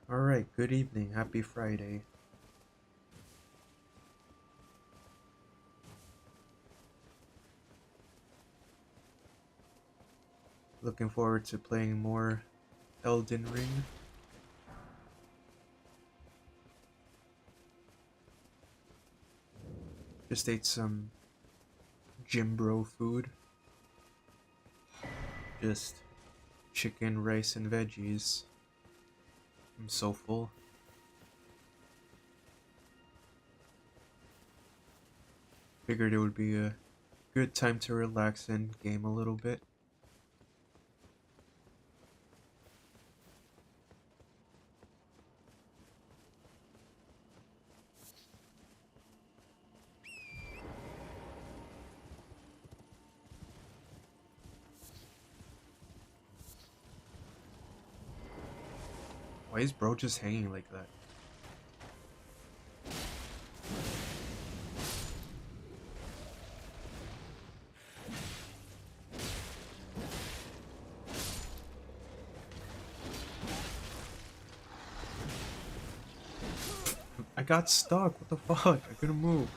Alright, good evening. Happy Friday. Looking forward to playing more Elden Ring. Just ate some gym bro food. Just chicken, rice, and veggies. I'm so full. Figured it would be a good time to relax and game a little bit. Why is bro just hanging like that? I got stuck. What the fuck? I couldn't move.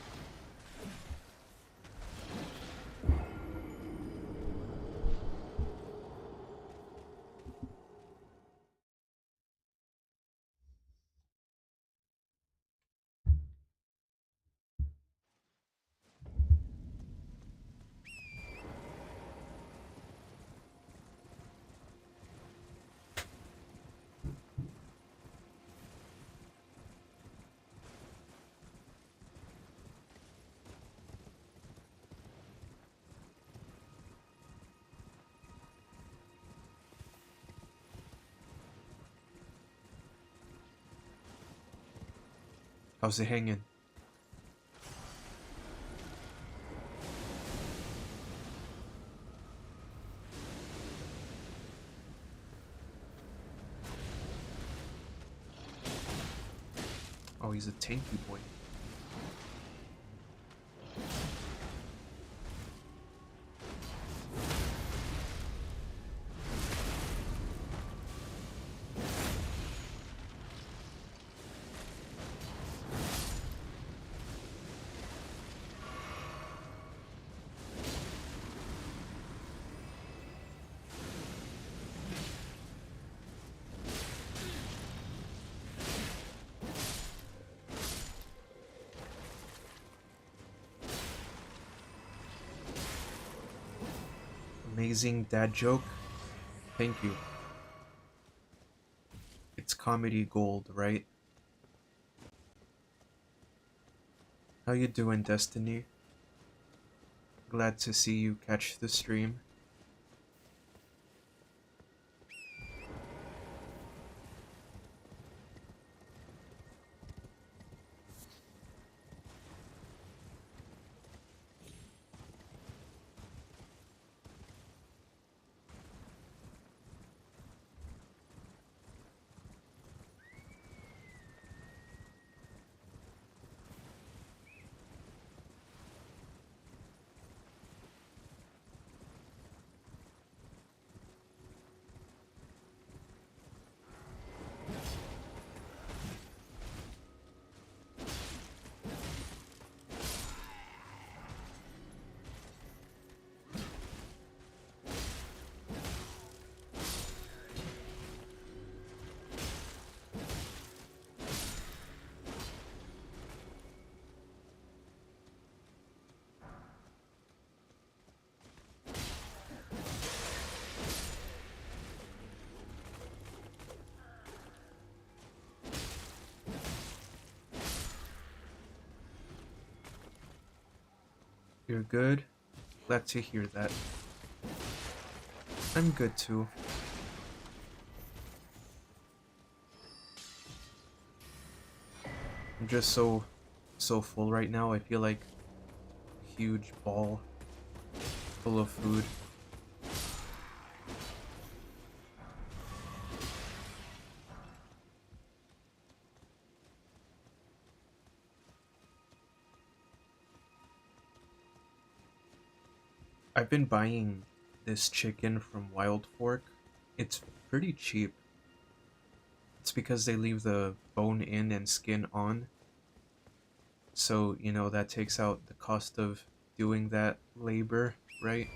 How's it hanging? Oh, he's a tanky boy. Amazing dad joke. Thank you. It's comedy gold, right? How you doing, Destiny? Glad to see you catch the stream. You're good? Glad to hear that. I'm good too. I'm just so full right now. I feel like a huge ball full of food. I've been buying this chicken from Wild Fork. It's pretty cheap. It's because they leave the bone in and skin on. So, that takes out the cost of doing that labor, right?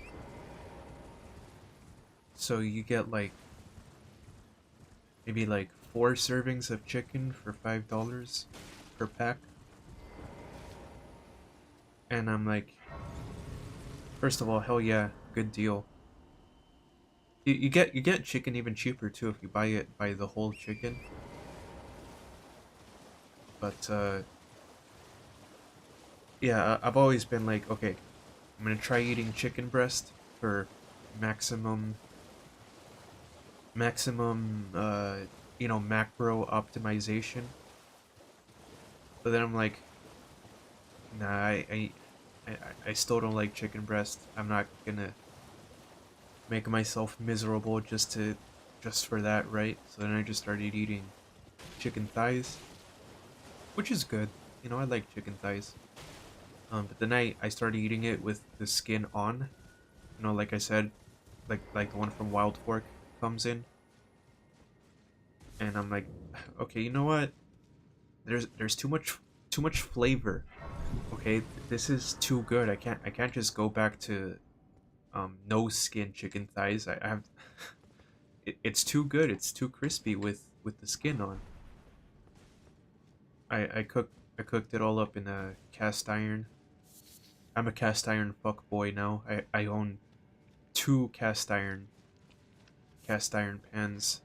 So you get like maybe like 4 servings of chicken for $5 per pack. And I'm like, first of all, hell yeah, good deal. You get chicken even cheaper too if you buy the whole chicken. But yeah, I've always been like, okay, I'm gonna try eating chicken breast for maximum macro optimization. But then I'm like, nah, I still don't like chicken breast. I'm not gonna make myself miserable just for that, right? So then I just started eating chicken thighs, which is good. I like chicken thighs. But then I started eating it with the skin on. Like I said, like the one from Wild Fork comes in, and I'm like, okay, you know what? There's too much flavor. Okay, this is too good. I can't just go back to no skin chicken thighs. I have it's too good. It's too crispy with the skin on. I cooked it all up in a cast iron. I'm a cast iron fuck boy now. I own two cast iron pans.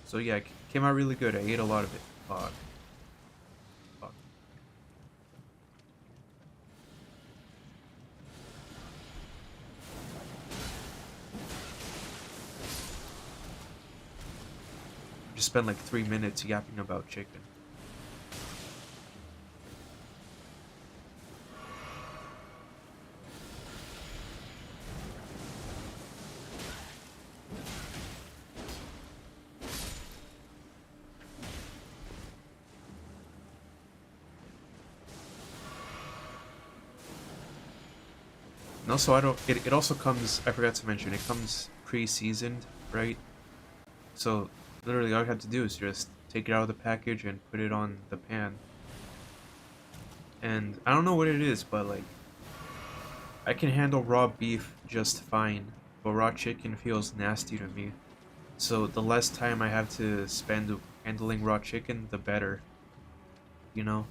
So yeah, it came out really good. I ate a lot of it. Fuck. Fuck. Just spent like 3 minutes yapping about chicken. And also, I don't. It also comes. I forgot to mention. It comes pre-seasoned, right? So literally, all you have to do is just take it out of the package and put it on the pan. And I don't know what it is, but like I can handle raw beef just fine, but raw chicken feels nasty to me. So the less time I have to spend handling raw chicken, the better. You know,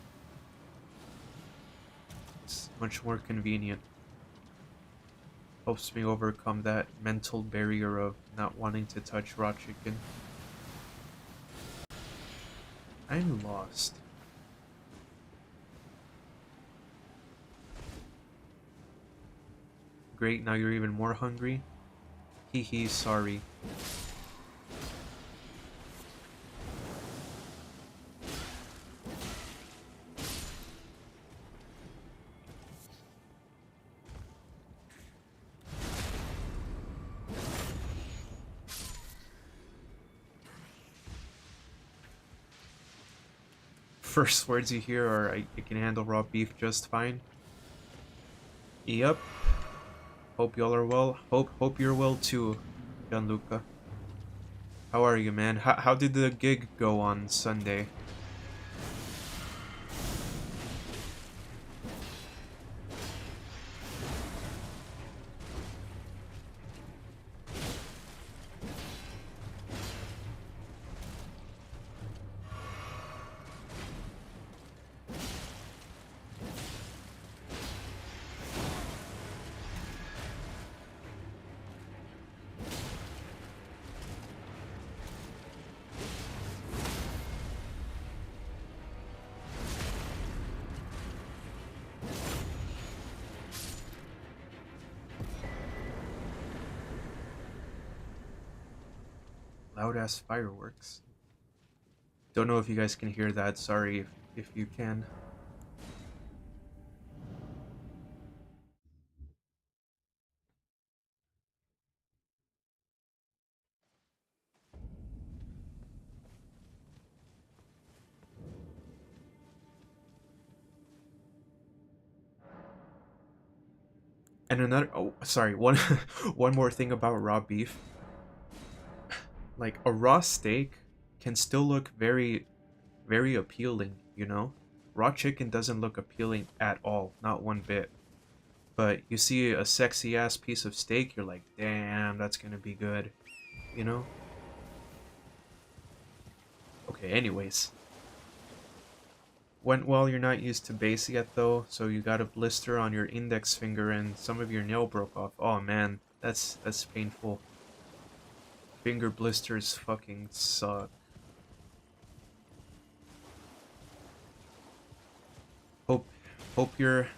it's much more convenient. Helps me overcome that mental barrier of not wanting to touch raw chicken. I'm lost. Great, now you're even more hungry? Hee hee, sorry. First words you hear are, I can handle raw beef just fine. Yep. Hope y'all are well. Hope you're well too, Gianluca. How are you, man? How did the gig go on Sunday? Loud ass fireworks. Don't know if you guys can hear that. Sorry if you can. And another, oh, sorry, one one more thing about raw beef. Like a raw steak can still look very appealing, you know? Raw chicken doesn't look appealing at all, not one bit. But you see a sexy ass piece of steak, you're like, damn, that's gonna be good, you know? Okay, anyways. Went well, you're not used to base yet though, so you got a blister on your index finger and some of your nail broke off. Oh man, that's painful. Finger blisters fucking suck. Hope hope your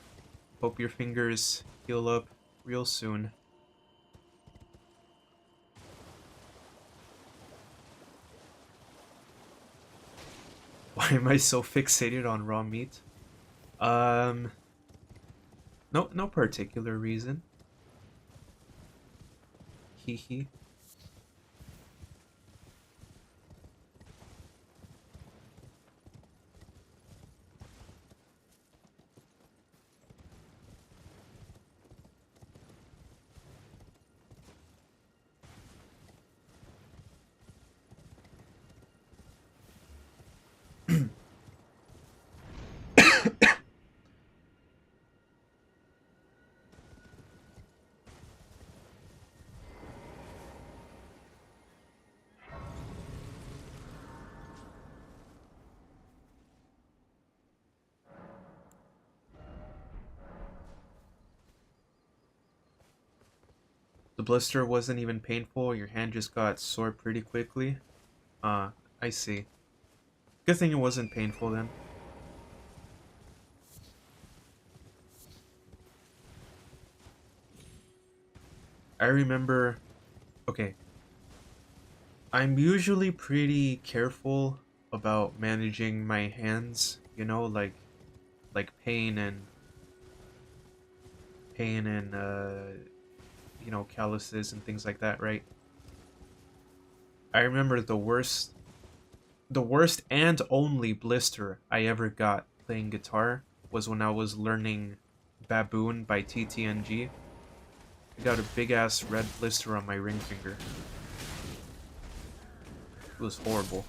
hope your fingers heal up real soon. Why am I so fixated on raw meat? Um, no particular reason. Hee hee. The blister wasn't even painful. Your hand just got sore pretty quickly. Ah, I see. Good thing it wasn't painful then. I remember. Okay, I'm usually pretty careful about managing my hands. You know, like pain and you know, calluses and things like that, right? I remember the worst and only blister I ever got playing guitar was when I was learning Baboon by TTNG. I got a big ass red blister on my ring finger. It was horrible.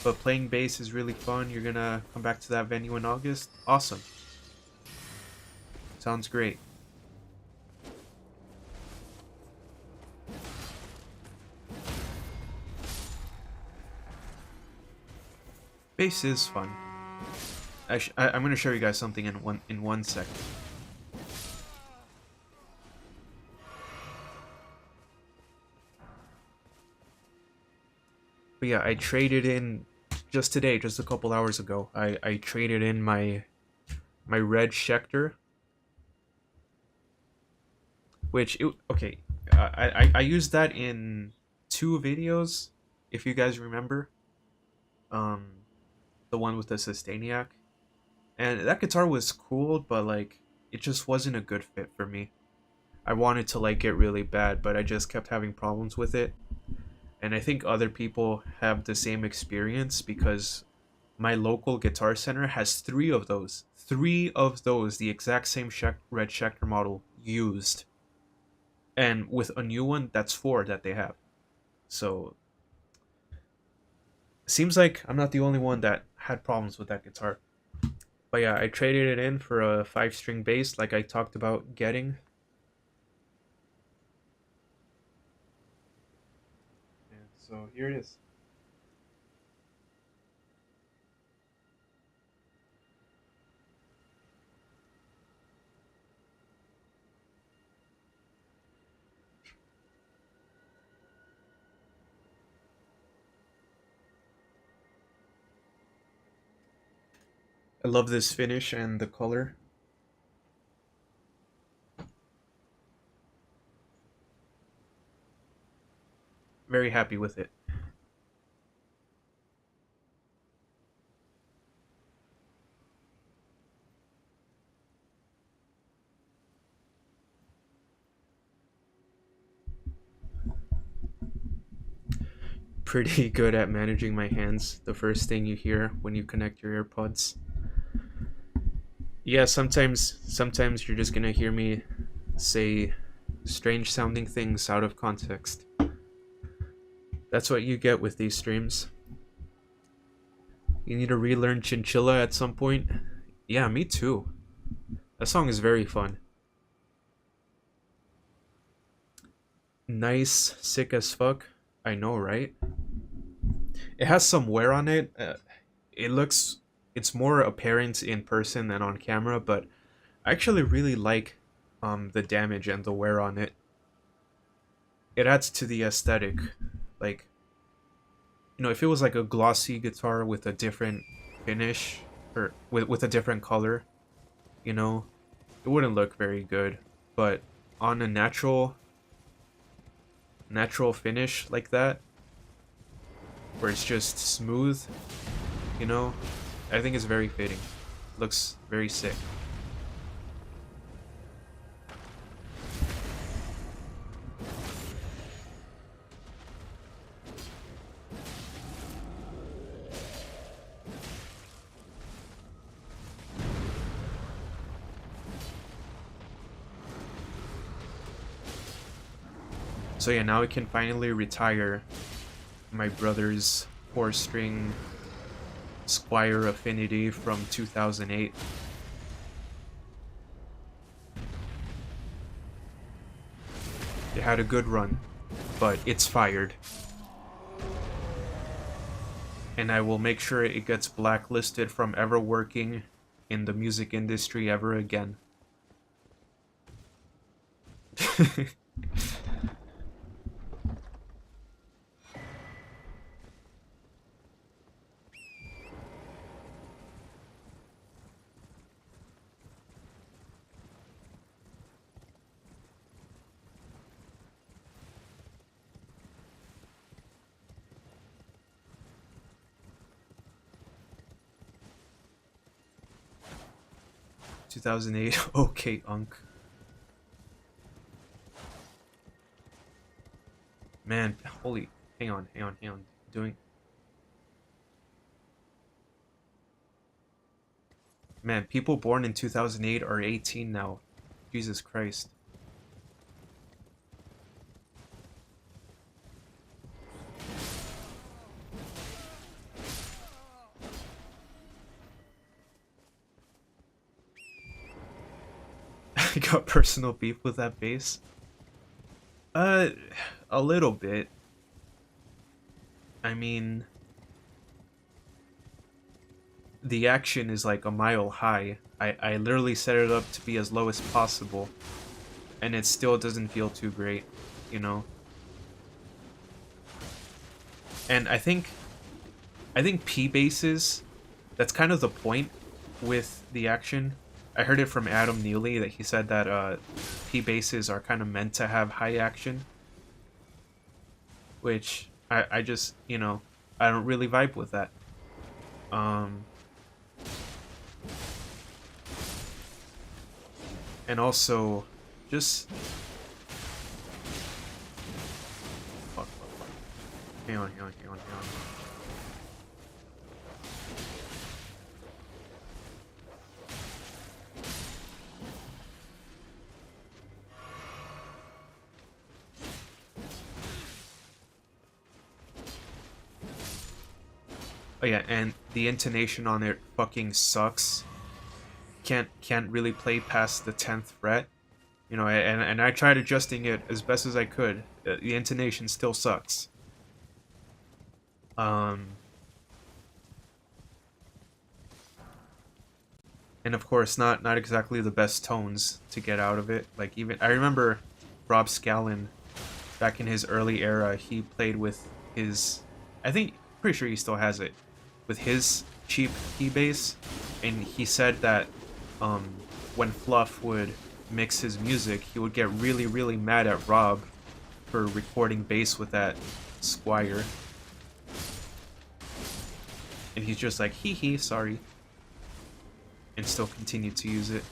But playing bass is really fun. You're gonna come back to that venue in August? Awesome. Sounds great. Bass is fun. I'm gonna show you guys something in one second. But yeah, I traded in just today, just a couple hours ago. I traded in my red Schecter, which okay, I used that in two videos, if you guys remember. Um, the one with the Sustainiac, and that guitar was cool, but like it just wasn't a good fit for me. I wanted to like it really bad, but I just kept having problems with it. And I think other people have the same experience because my local guitar center has three of those. Three of those, the exact same red Schecter model used. And with a new one, that's four that they have. So seems like I'm not the only one that had problems with that guitar. But yeah, I traded it in for a 5 string bass like I talked about getting. And so here it is. I love this finish and the color. Very happy with it. pretty good at managing my hands. The first thing you hear when you connect your AirPods. Yeah, sometimes you're just gonna hear me say strange sounding things out of context. That's what you get with these streams. You need to relearn Chinchilla at some point. Yeah, me too. That song is very fun. Nice, sick as fuck. I know, right? It has some wear on it. It's more apparent in person than on camera, but I actually really like the damage and the wear on it. It adds to the aesthetic. Like, if it was like a glossy guitar with a different finish or with a different color, you know, it wouldn't look very good. But on a natural finish like that, where it's just smooth, I think it's very fitting. Looks very sick. So yeah, now we can finally retire my brother's 4-string Squire Affinity from 2008. It had a good run, but it's fired. And I will make sure it gets blacklisted from ever working in the music industry ever again. 2008. Okay, Unk. Man, holy, hang on. Doing. Man, people born in 2008 are 18 now. Jesus Christ. I got personal beef with that bass. Uh, a little bit. I mean, the action is like a mile high. I literally set it up to be as low as possible, and it still doesn't feel too great, you know? And I think P basses, that's kind of the point with the action. I heard it from Adam Neely that he said that P basses are kind of meant to have high action, which I just, I don't really vibe with that. And also, just fuck. Hang on. Oh yeah, and the intonation on it fucking sucks. Can't really play past the 10th fret. And I tried adjusting it as best as I could. The intonation still sucks. And of course, not exactly the best tones to get out of it. Like, even I remember Rob Scallon back in his early era. He played with his, pretty sure he still has it, with his cheap key bass, and he said that when Fluff would mix his music, he would get really, really mad at Rob for recording bass with that Squire. And he's just like, hee, sorry. And still continued to use it.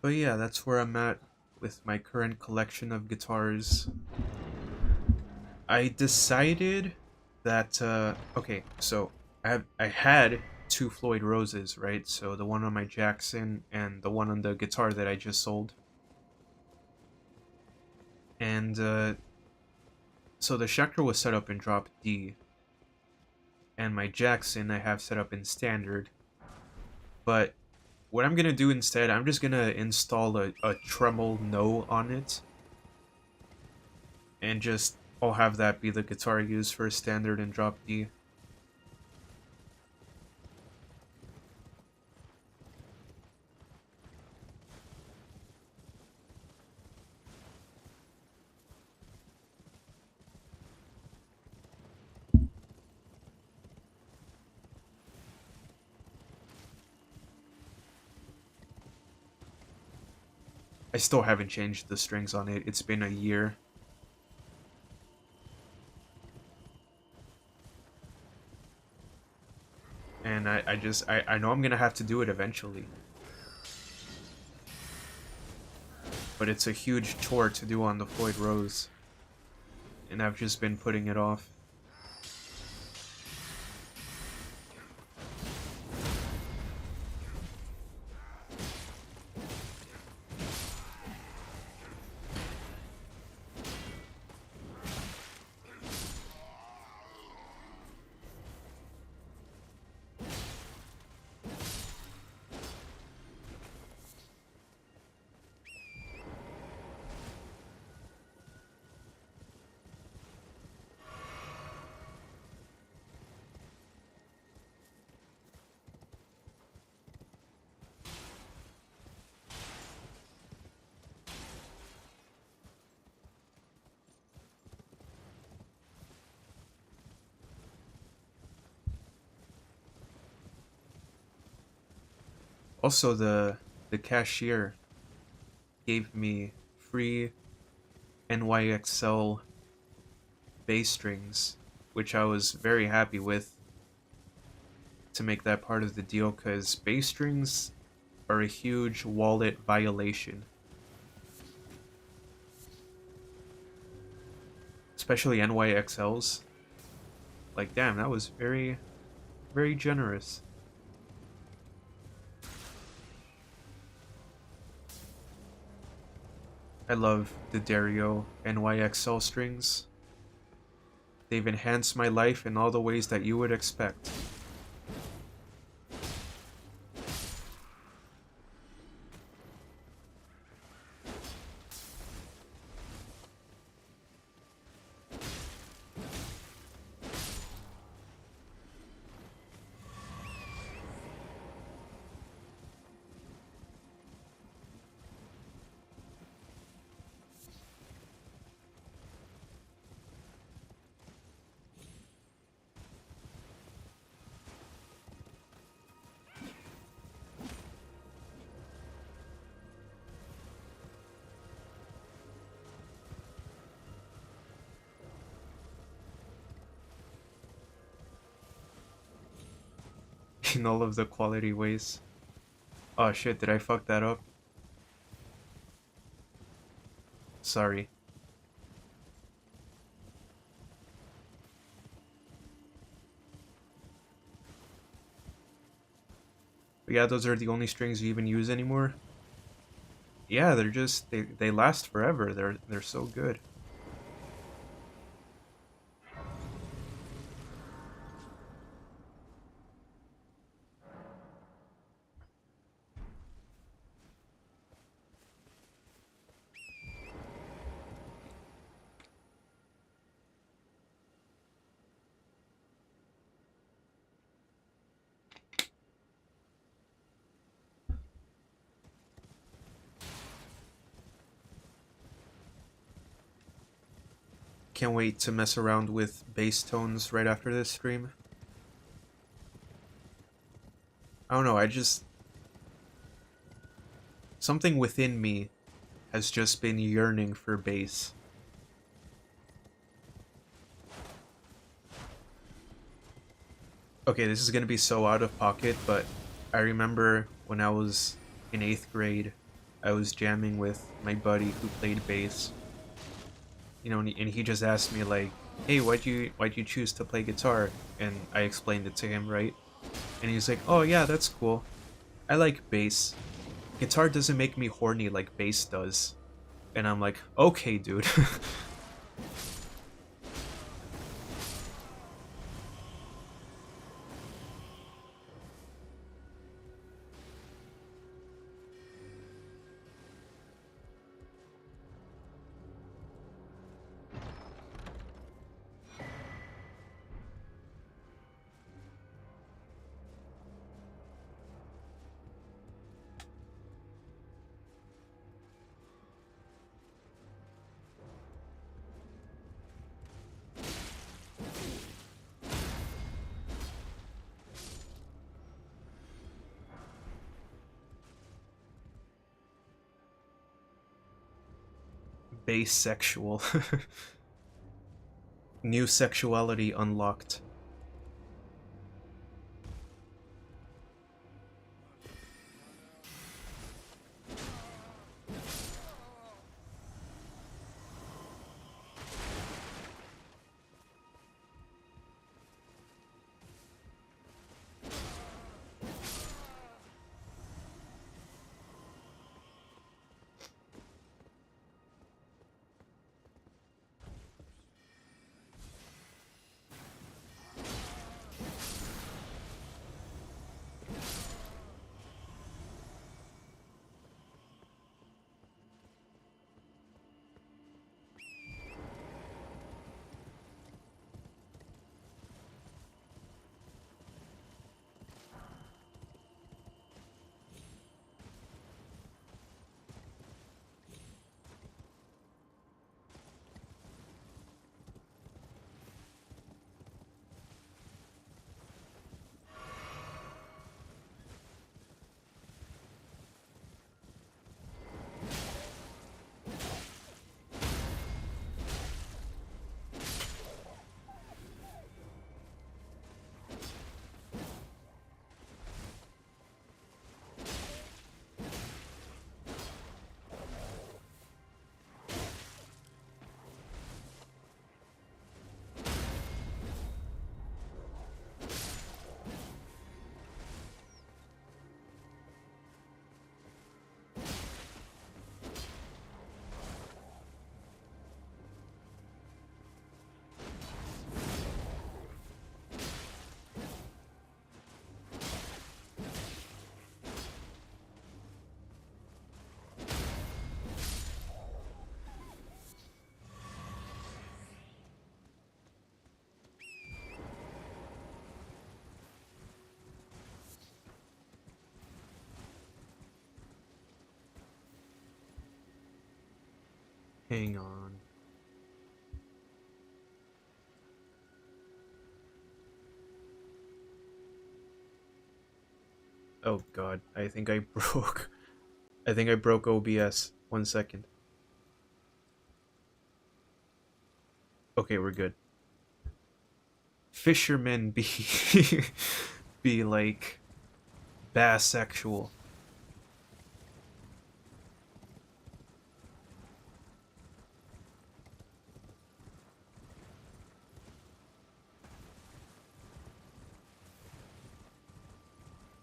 But yeah, that's where I'm at with my current collection of guitars. I decided that okay, so I had two Floyd Roses, right? So the one on my Jackson and the one on the guitar that I just sold. And so the Schecter was set up in drop D, and my Jackson I have set up in standard. But what I'm gonna do instead, I'm just gonna install a tremolo no on it, and just I'll have that be the guitar I use for standard and drop D. I still haven't changed the strings on it. It's been a year. And I know I'm gonna have to do it eventually. But it's a huge chore to do on the Floyd Rose. And I've just been putting it off. Also, the cashier gave me free NYXL bass strings, which I was very happy with to make that part of the deal, because bass strings are a huge wallet violation. Especially NYXLs. Like, damn, that was very, very generous. I love the Dario NYXL strings. They've enhanced my life in all the ways that you would expect. In all of the quality ways. Oh shit, did I fuck that up? Sorry. But yeah, those are the only strings you even use anymore. Yeah, they're just they last forever. They're so good. Can't wait to mess around with bass tones right after this stream. I don't know, I just something within me has just been yearning for bass. Okay, this is gonna be so out of pocket, but I remember when I was in 8th grade, I was jamming with my buddy who played bass, you know, and he just asked me like, "Hey, why'd you choose to play guitar?" And I explained it to him, right? And he's like, "Oh yeah, that's cool. I like bass. Guitar doesn't make me horny like bass does." And I'm like, "Okay, dude." Bass sexual. New sexuality unlocked. Hang on. Oh god, I think I broke. I think I broke OBS. 1 second. Okay, we're good. Fishermen be be like bisexual.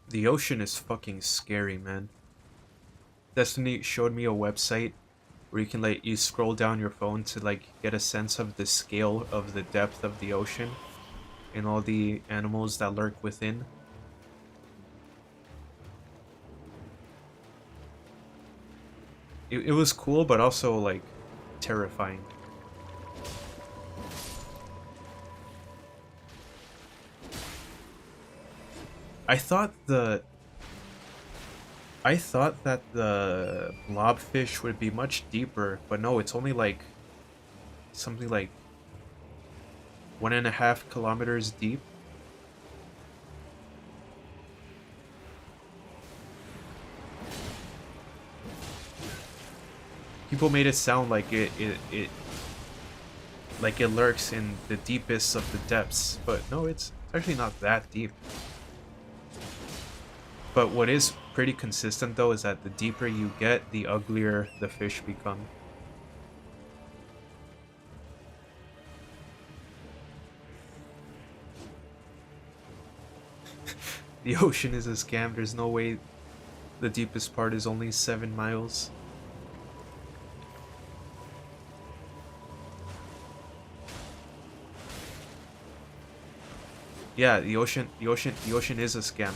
The ocean is fucking scary, man. Destiny showed me a website where you can like you scroll down your phone to like get a sense of the scale of the depth of the ocean and all the animals that lurk within. It was cool, but also like terrifying. I thought the I thought that the blobfish would be much deeper, but no, it's only like something like 1.5 kilometers deep. People made it sound like it like it lurks in the deepest of the depths, but no, it's actually not that deep. But what is pretty consistent though is that the deeper you get, the uglier the fish become. The ocean is a scam. There's no way the deepest part is only 7 miles. Yeah, the ocean is a scam.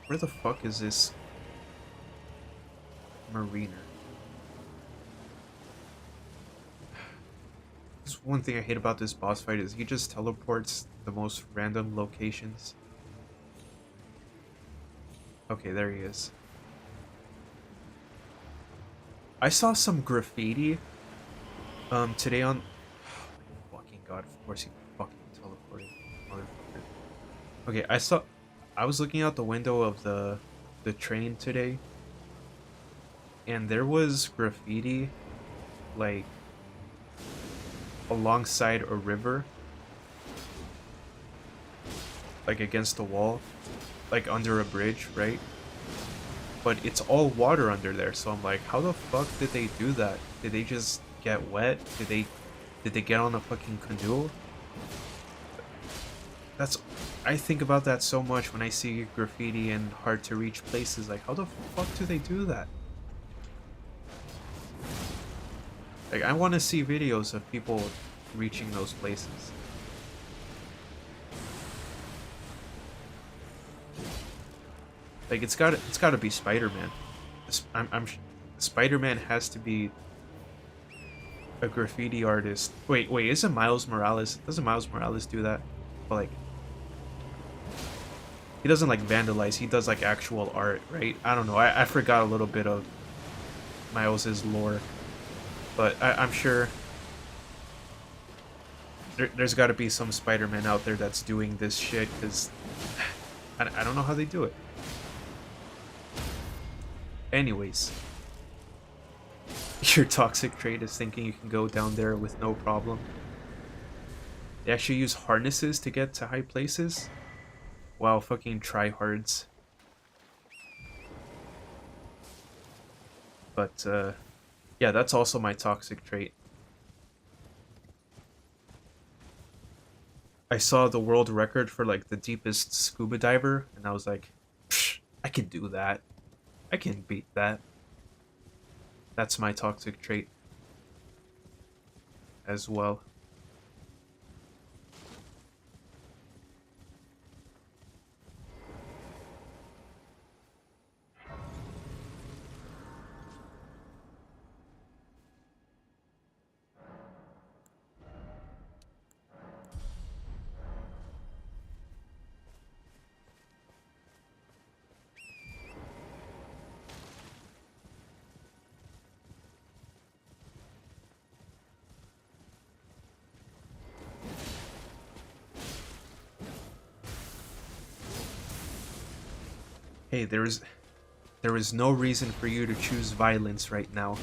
Where the fuck is this mariner? This one thing I hate about this boss fight is he just teleports the most random locations. Okay, there he is. I saw some graffiti today on fucking god, of course he fucking teleported, motherfucker. Okay, I was looking out the window of the train today and there was graffiti like alongside a river, like against the wall, like under a bridge, right? But it's all water under there, so I'm like, how the fuck did they do that? Did they just get wet? Did they get on a fucking canoe? That's I think about that so much when I see graffiti in hard to reach places. Like, how the fuck do they do that? Like, I want to see videos of people reaching those places. Like, it's got to be Spider-Man. Spider-Man has to be a graffiti artist. Wait, isn't Miles Morales? Doesn't Miles Morales do that? But like, he doesn't like vandalize. He does like actual art, right? I don't know. I forgot a little bit of Miles's lore, but I'm sure there's got to be some Spider-Man out there that's doing this shit because I don't know how they do it. Anyways, your toxic trait is thinking you can go down there with no problem. They actually use harnesses to get to high places? Wow, fucking tryhards. But, yeah, that's also my toxic trait. I saw the world record for, like, the deepest scuba diver, and I was like, I can do that. I can beat that. That's my toxic trait as well. Hey, there is no reason for you to choose violence right now.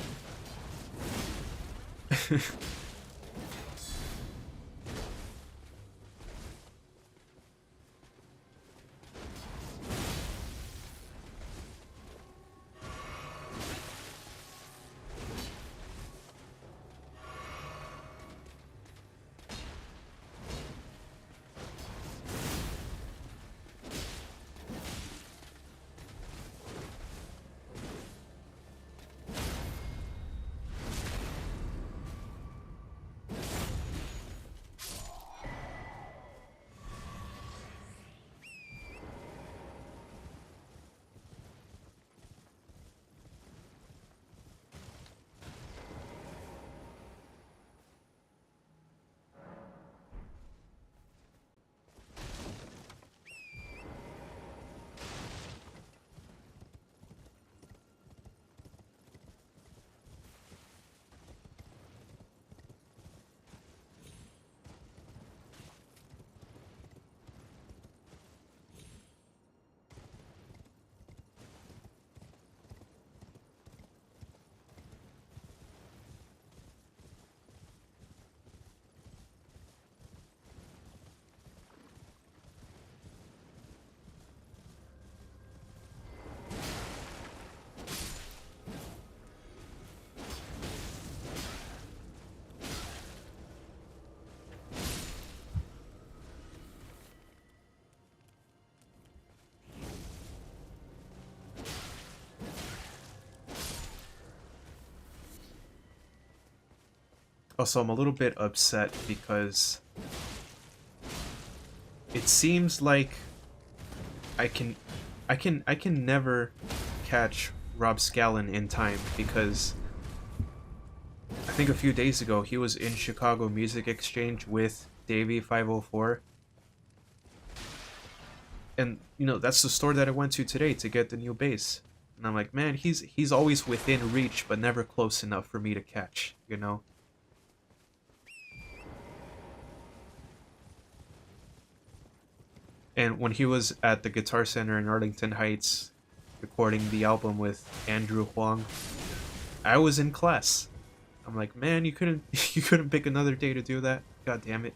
Also, I'm a little bit upset because it seems like I can I can never catch Rob Scallon in time because I think a few days ago he was in Chicago Music Exchange with Davey 504, and that's the store that I went to today to get the new bass. And I'm like, man, he's always within reach but never close enough for me to catch. And when he was at the Guitar Center in Arlington Heights recording the album with Andrew Huang, I was in class. I'm like, man, you couldn't you couldn't pick another day to do that. God damn it.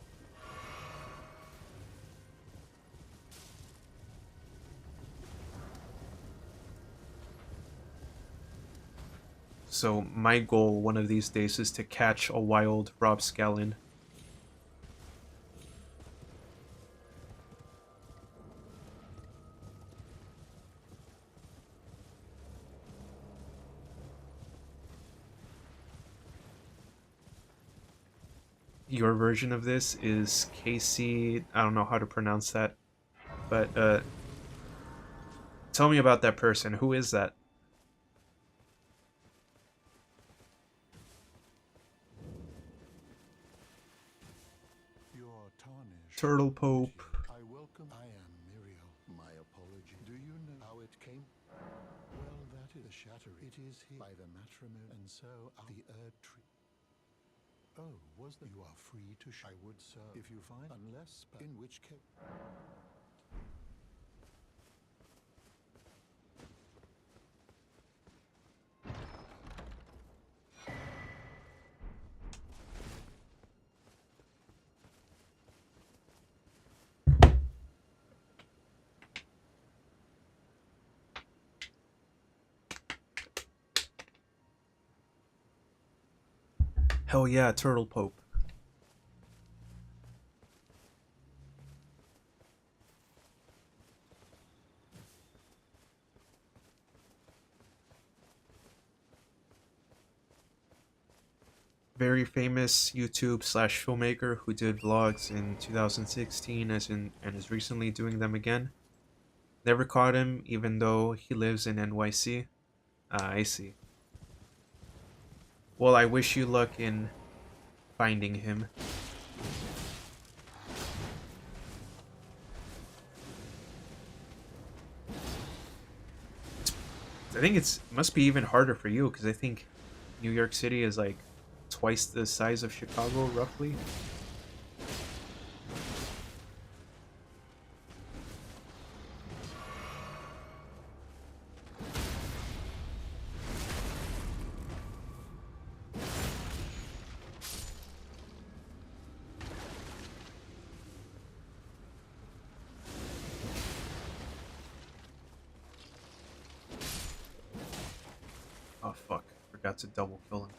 So my goal one of these days is to catch a wild Rob Scallon. Your version of this is Casey. I don't know how to pronounce that, but tell me about that person. Who is that? Your tarnish. Turtle Pope. I welcome. I am Muriel. My apology. Do you know how it came? Well, that is a shatter. It is here by the matrimony, and so the Erd tree. Oh, was that you are free to? I would, sir, if you find, unless, in which case. Hell yeah, Turtle Pope. Very famous YouTube/filmmaker who did vlogs in 2016 and is recently doing them again. Never caught him even though he lives in NYC. Ah, I see. Well, I wish you luck in finding him. I think it must be even harder for you because I think New York City is like twice the size of Chicago, roughly. Oh fuck! Forgot to double kill him.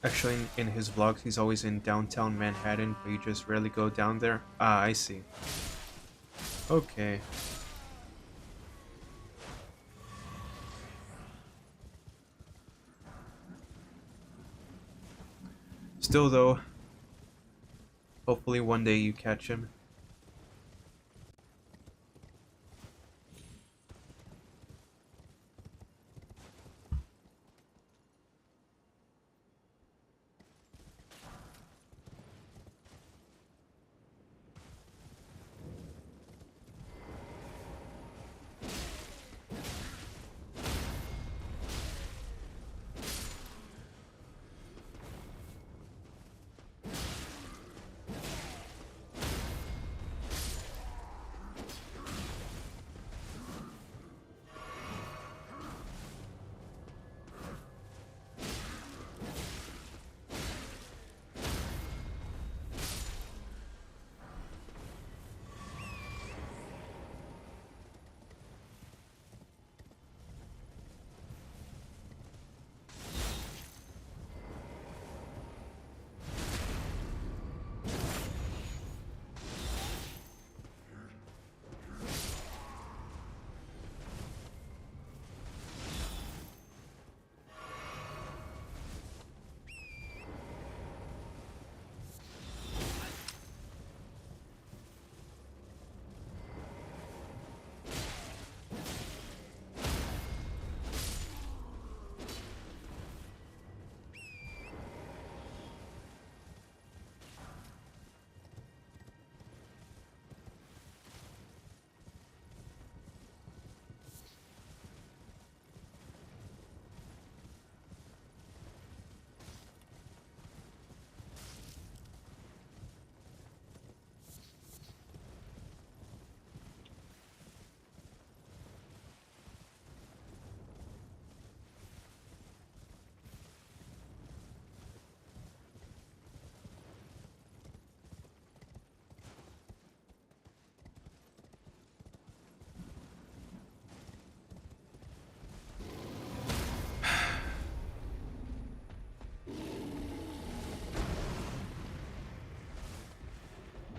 Actually, in his vlogs, he's always in downtown Manhattan, but you just rarely go down there. Ah, I see. Okay. Still though, hopefully one day you catch him.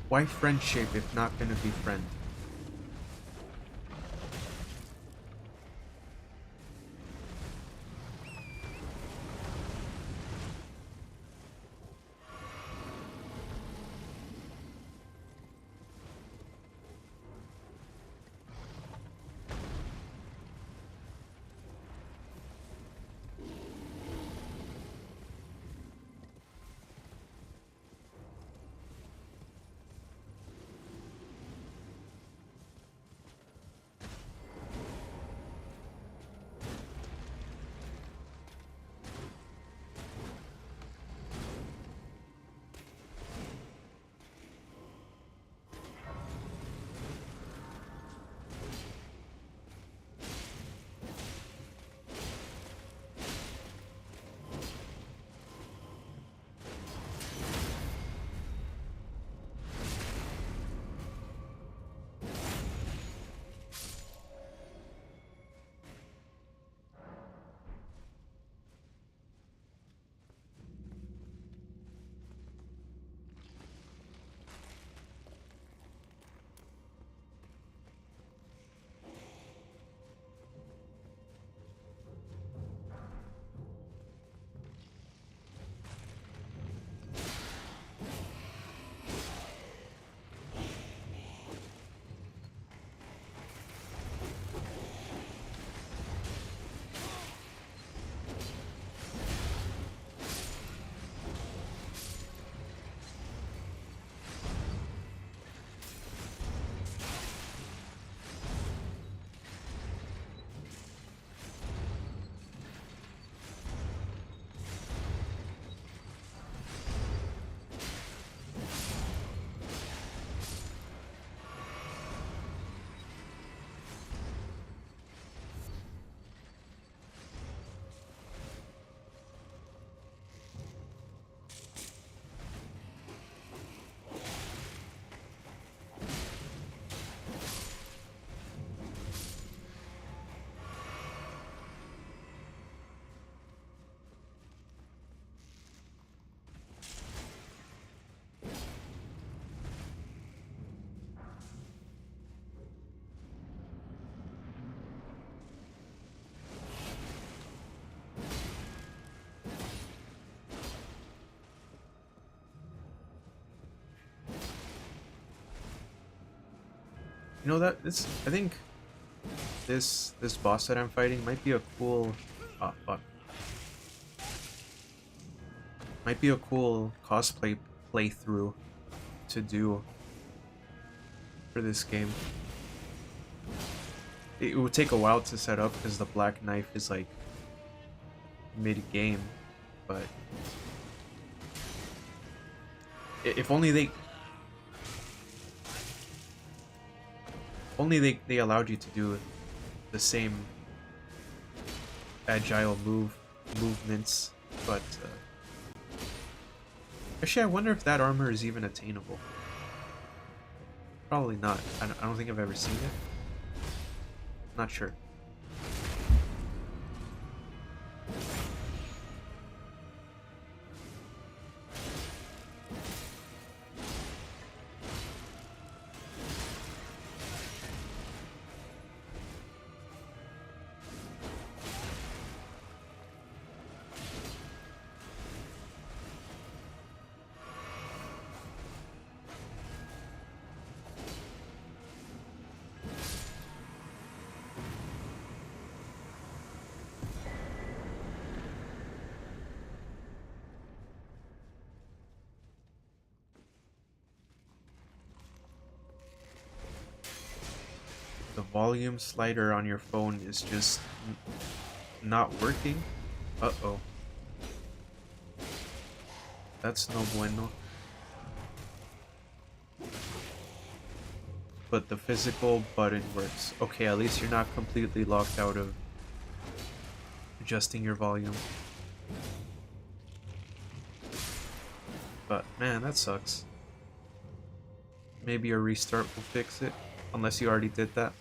Why friendship if not gonna be friend? You know that this I think this boss that I'm fighting might be a cool oh fuck. Might be a cool cosplay playthrough to do for this game. It would take a while to set up because the black knife is like mid-game, but if only they allowed you to do the same agile movements, but actually I wonder if that armor is even attainable. Probably not. I don't think I've ever seen it. Not sure. The volume slider on your phone is just not working. Uh-oh. That's no bueno. But the physical button works. Okay, at least you're not completely locked out of adjusting your volume. But man, that sucks. Maybe a restart will fix it, unless you already did that.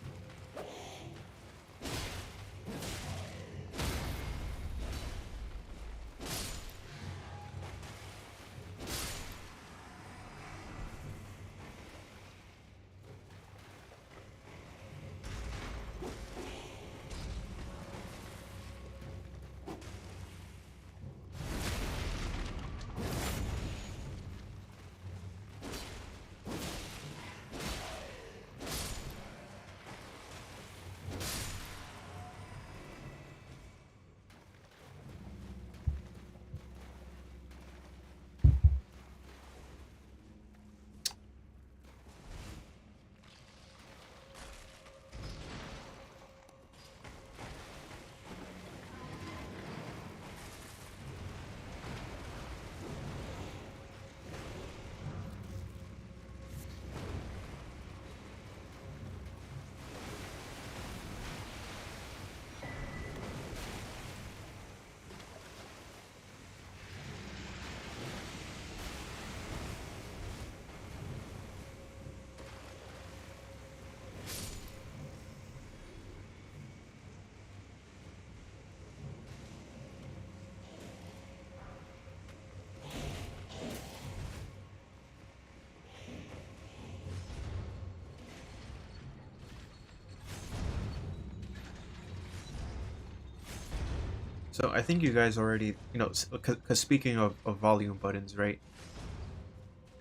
So I think you guys already, because speaking of volume buttons, right?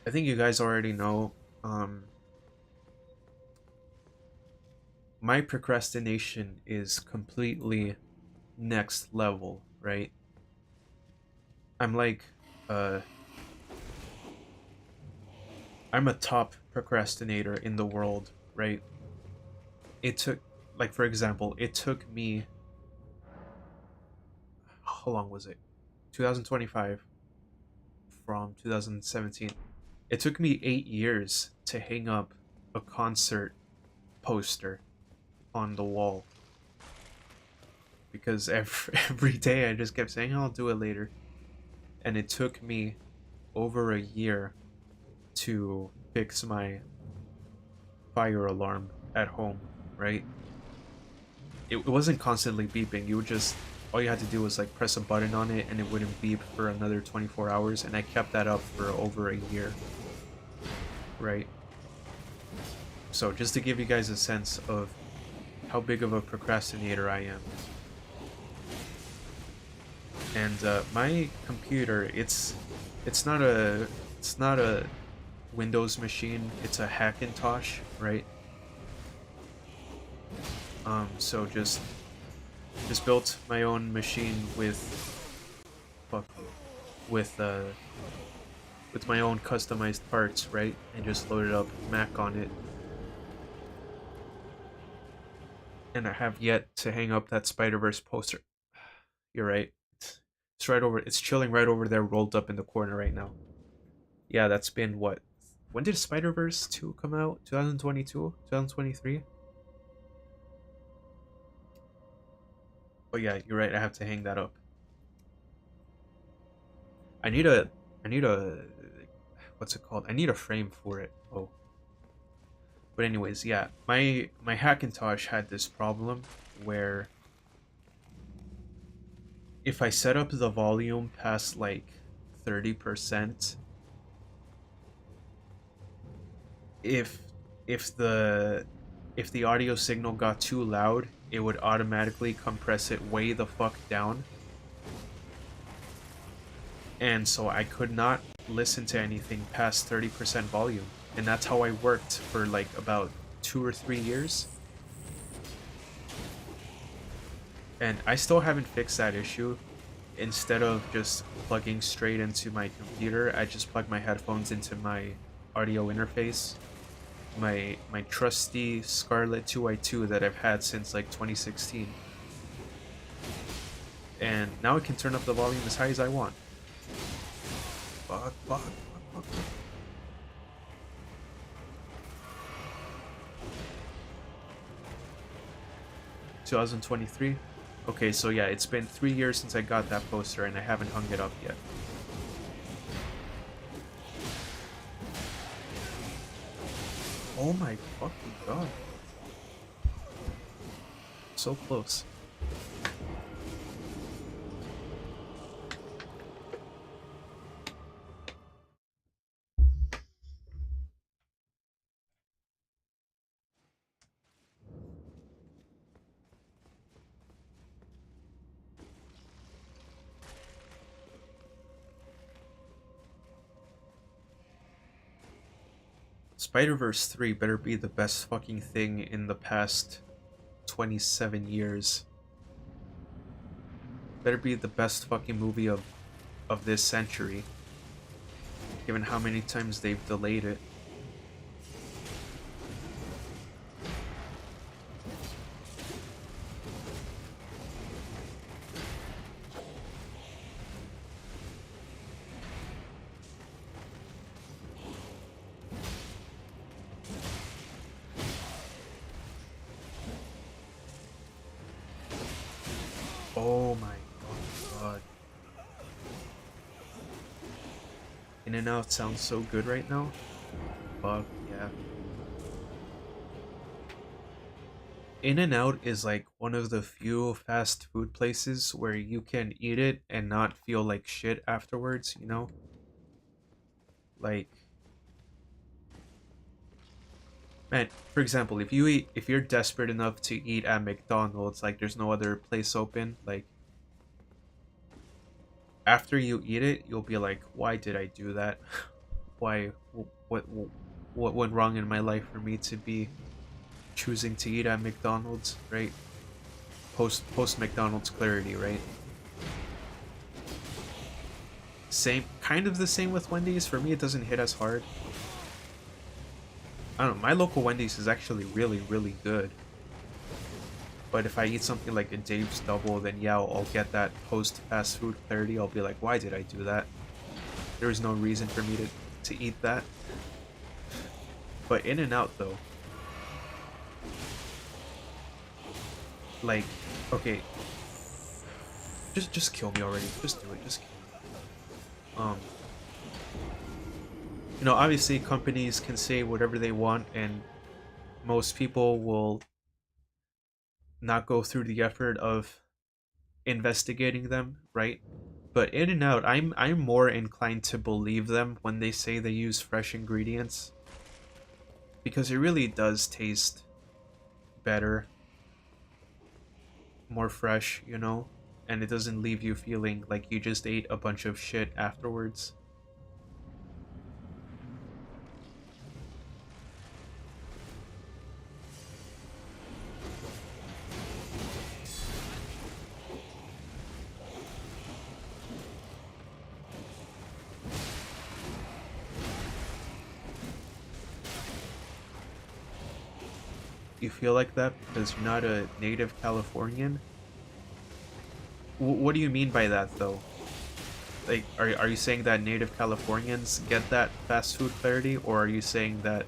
I think you guys already know, my procrastination is completely next level, right? I'm like, uh, I'm a top procrastinator in the world, right? It took, like, for example, it took me, how long was it? 2025 from 2017. It took me 8 years to hang up a concert poster on the wall because every day I just kept saying I'll do it later, and it took me over a year to fix my fire alarm at home. Right? It wasn't constantly beeping. You would just all you had to do was like press a button on it and it wouldn't beep for another 24 hours, and I kept that up for over a year. Right? So just to give you guys a sense of how big of a procrastinator I am. And my computer, it's not a Windows machine, it's a Hackintosh, right? So just built my own machine fuck with with my own customized parts, right? And just loaded up Mac on it. And I have yet to hang up that Spider-Verse poster. You're right. It's right over. It's chilling right over there, rolled up in the corner right now. Yeah, that's been what? When did Spider-Verse 2 come out? 2022? 2023? Oh yeah, you're right. I have to hang that up. I need a. I need a. What's it called? I need a frame for it. Oh. But anyways, yeah, my Hackintosh had this problem where if I set up the volume past like 30%, if if the if the audio signal got too loud, it would automatically compress it way the fuck down. And so I could not listen to anything past 30% volume. And that's how I worked for like about 2 or 3 years. And I still haven't fixed that issue. Instead of just plugging straight into my computer, I just plug my headphones into my audio interface. My trusty Scarlett 2i2 that I've had since like 2016. And now I can turn up the volume as high as I want. Fuck, fuck, fuck, fuck. 2023. Okay, so yeah, it's been 3 years since I got that poster and I haven't hung it up yet. Oh my fucking god. So close. Spider-Verse 3 better be the best fucking thing in the past 27 years. Better be the best fucking movie of this century, given how many times they've delayed it. Oh my fucking god. In and Out sounds so good right now. Fuck yeah. In and Out is like one of the few fast food places where you can eat it and not feel like shit afterwards, you know? Like, man, for example, if you're desperate enough to eat at McDonald's, like there's no other place open, like after you eat it, you'll be like, why did I do that? Why what what went wrong in my life for me to be choosing to eat at McDonald's, right? Post McDonald's clarity, right? Same, kind of the same with Wendy's. For me, it doesn't hit as hard. I don't know. My local Wendy's is actually really, really good. But if I eat something like a Dave's Double, then yeah, I'll get that post fast food clarity. I'll be like, why did I do that? There was no reason for me to eat that. But In and Out though, like, okay, just kill me already. Just do it. Just kill me. You know, obviously companies can say whatever they want, and most people will not go through the effort of investigating them, right? But In and Out, I'm more inclined to believe them when they say they use fresh ingredients, because it really does taste better, more fresh, you know, and it doesn't leave you feeling like you just ate a bunch of shit afterwards. You feel like that because you're not a native Californian? What do you mean by that, though? Like, are you saying that native Californians get that fast food clarity, or are you saying that,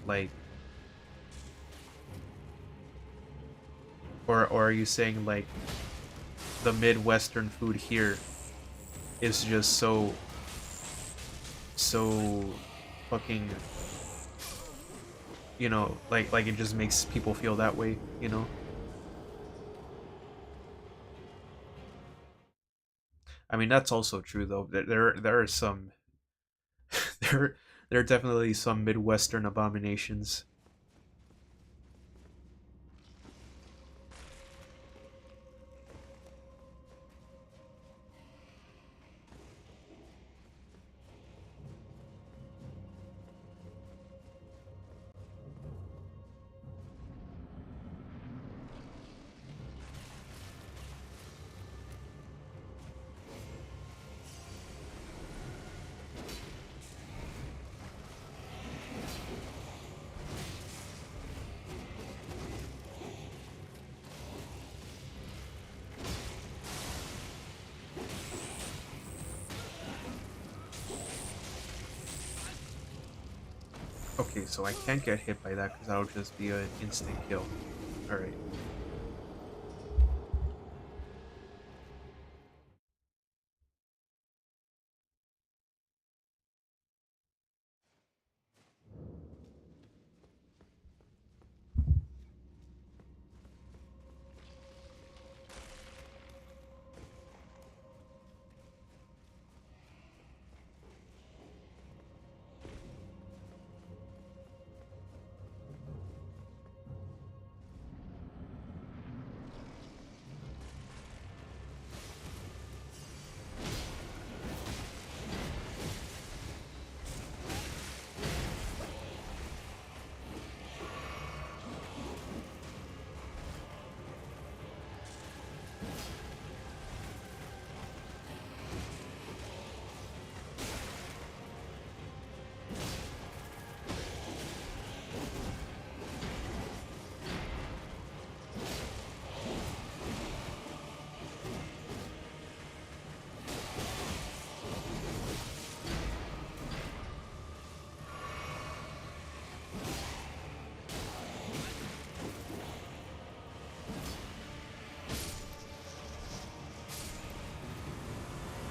like, or are you saying, like, the Midwestern food here is just so fucking, like it just makes people feel that way, you know? I mean, that's also true though. There are some there there are definitely some Midwestern abominations. Okay, so I can't get hit by that because that'll just be an instant kill. All right.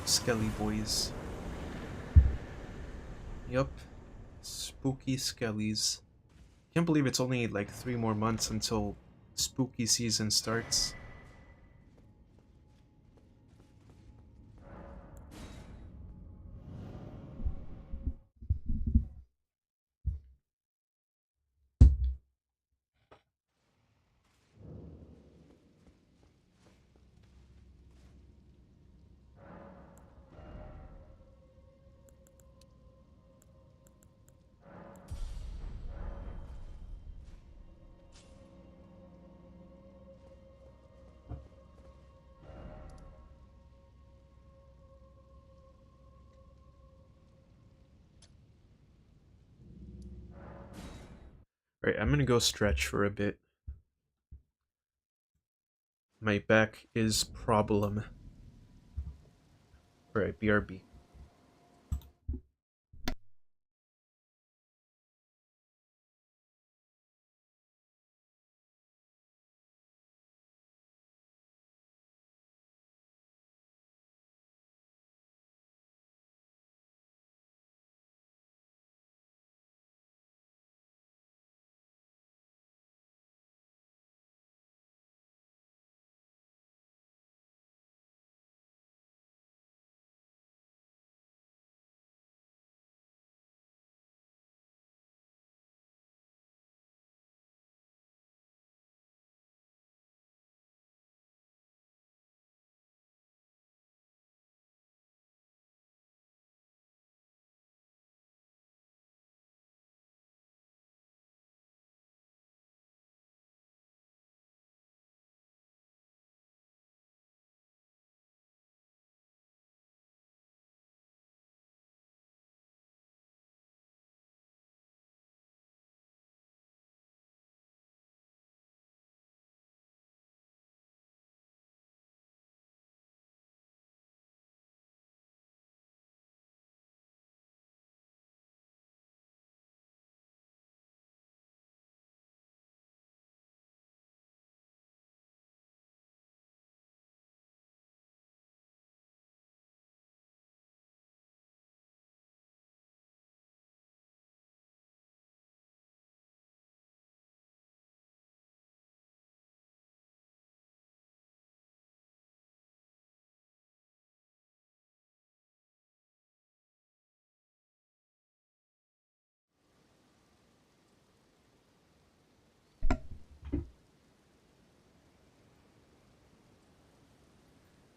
Skelly boys. Yup. Spooky skellies. Can't believe it's only like 3 more months until spooky season starts. All right, I'm gonna go stretch for a bit. My back is problem. All right, BRB.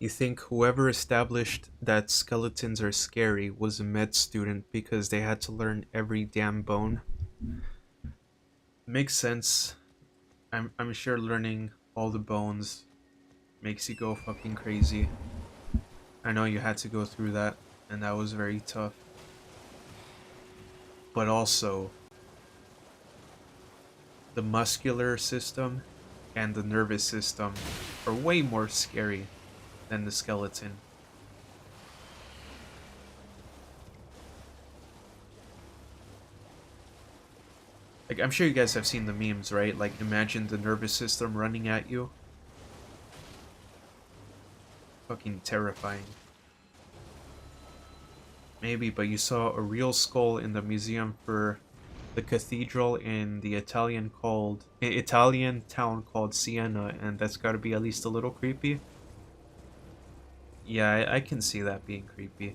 You think whoever established that skeletons are scary was a med student because they had to learn every damn bone? Makes sense. I'm sure learning all the bones makes you go fucking crazy. I know you had to go through that, and that was very tough. But also, the muscular system and the nervous system are way more scary than the skeleton. Like, I'm sure you guys have seen the memes, right? Like, imagine the nervous system running at you. Fucking terrifying. Maybe, but you saw a real skull in the museum for the cathedral in the Italian town called Siena, and that's got to be at least a little creepy. Yeah, I can see that being creepy.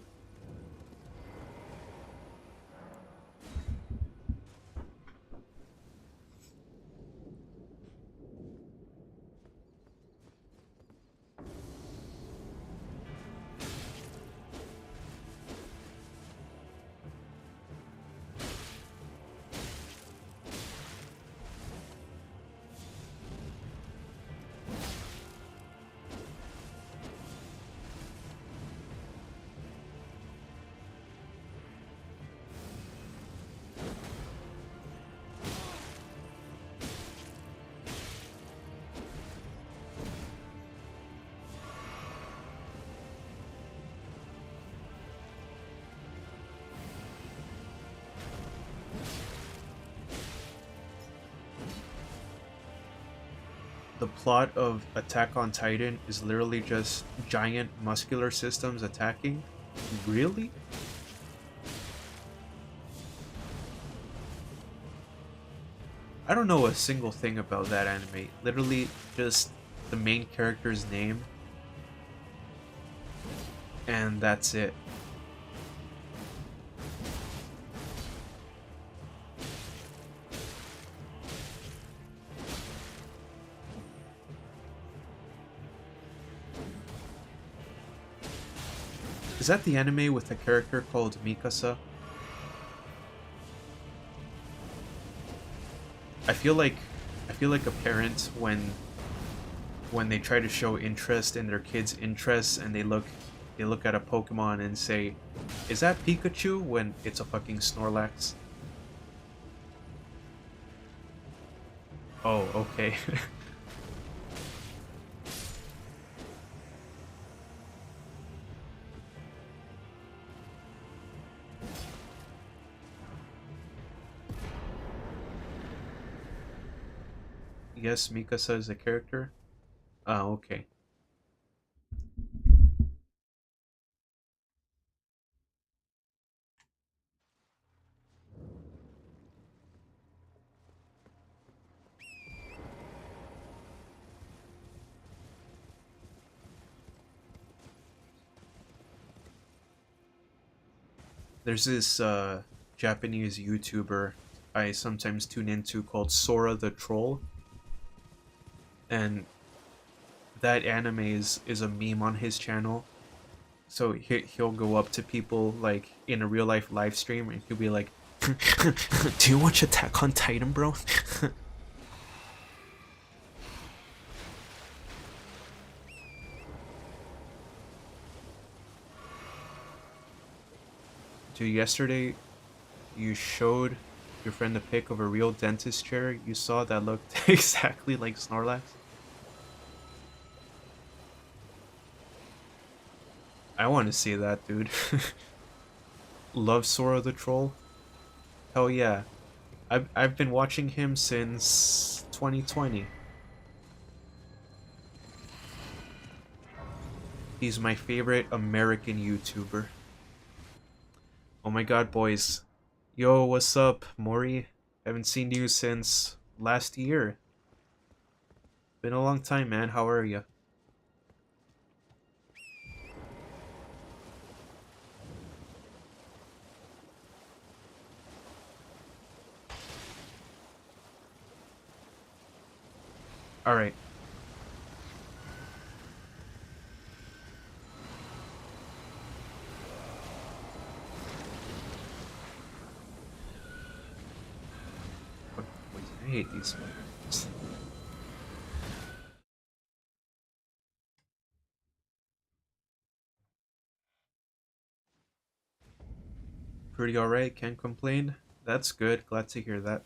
The plot of Attack on Titan is literally just giant muscular systems attacking? Really? I don't know a single thing about that anime. Literally just the main character's name, and that's it. Is that the anime with a character called Mikasa? I feel like I feel like a parent when they try to show interest in their kids' interests and they look at a Pokemon and say, "Is that Pikachu?" when it's a fucking Snorlax. Oh, okay. Yes, Mikasa is a character. Oh, okay. There's this Japanese YouTuber I sometimes tune into called Sora the Troll, and that anime is a meme on his channel. So he'll go up to people like in a real life live stream and he'll be like, "Do you watch Attack on Titan, bro?" Dude, yesterday you showed your friend a pic of a real dentist chair you saw that looked exactly like Snorlax. I want to see that, dude. Love Sora the Troll? Hell yeah. I've been watching him since 2020. He's my favorite American YouTuber. Oh my god, boys. Yo, what's up, Mori? Haven't seen you since last year. Been a long time, man. How are you? Alright. hate these fuckers. Pretty alright, can't complain. That's good, glad to hear that.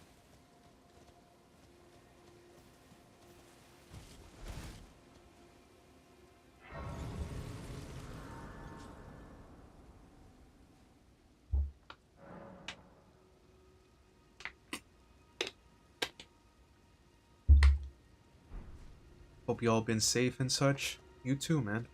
Hope you all been safe and such. You too, man.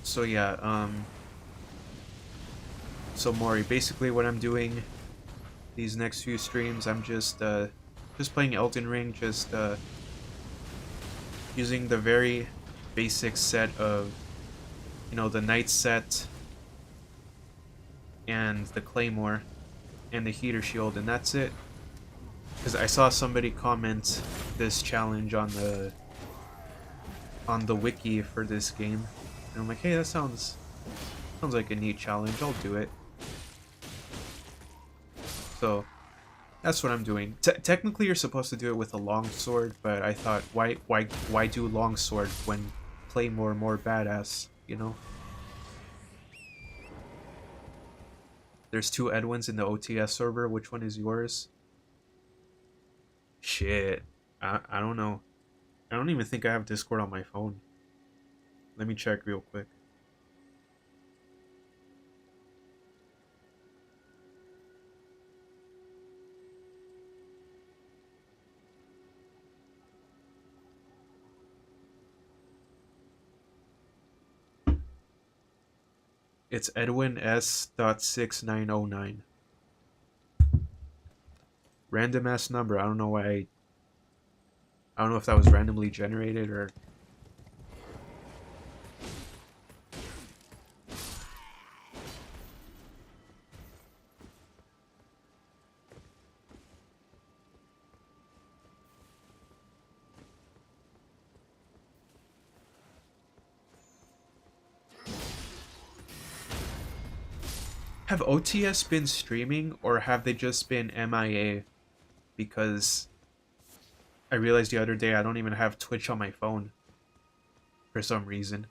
So yeah, so Mori, basically what I'm doing these next few streams, I'm just playing Elden Ring, just using the very basic set of, you know, the knight set and the claymore and the heater shield, and that's it. Because I saw somebody comment this challenge on the wiki for this game, and I'm like, hey, that sounds like a neat challenge. I'll do it. So that's what I'm doing. Technically, you're supposed to do it with a long sword, but I thought, why do long sword when claymore more badass? You know. There's two Edwins in the OTS server. Which one is yours? Shit. I don't know. I don't even think I have Discord on my phone. Let me check real quick. It's Edwin S.6909. Random ass number. I don't know why. I don't know if that was randomly generated or. Have OTS been streaming or have they just been MIA? Because I realized the other day I don't even have Twitch on my phone for some reason.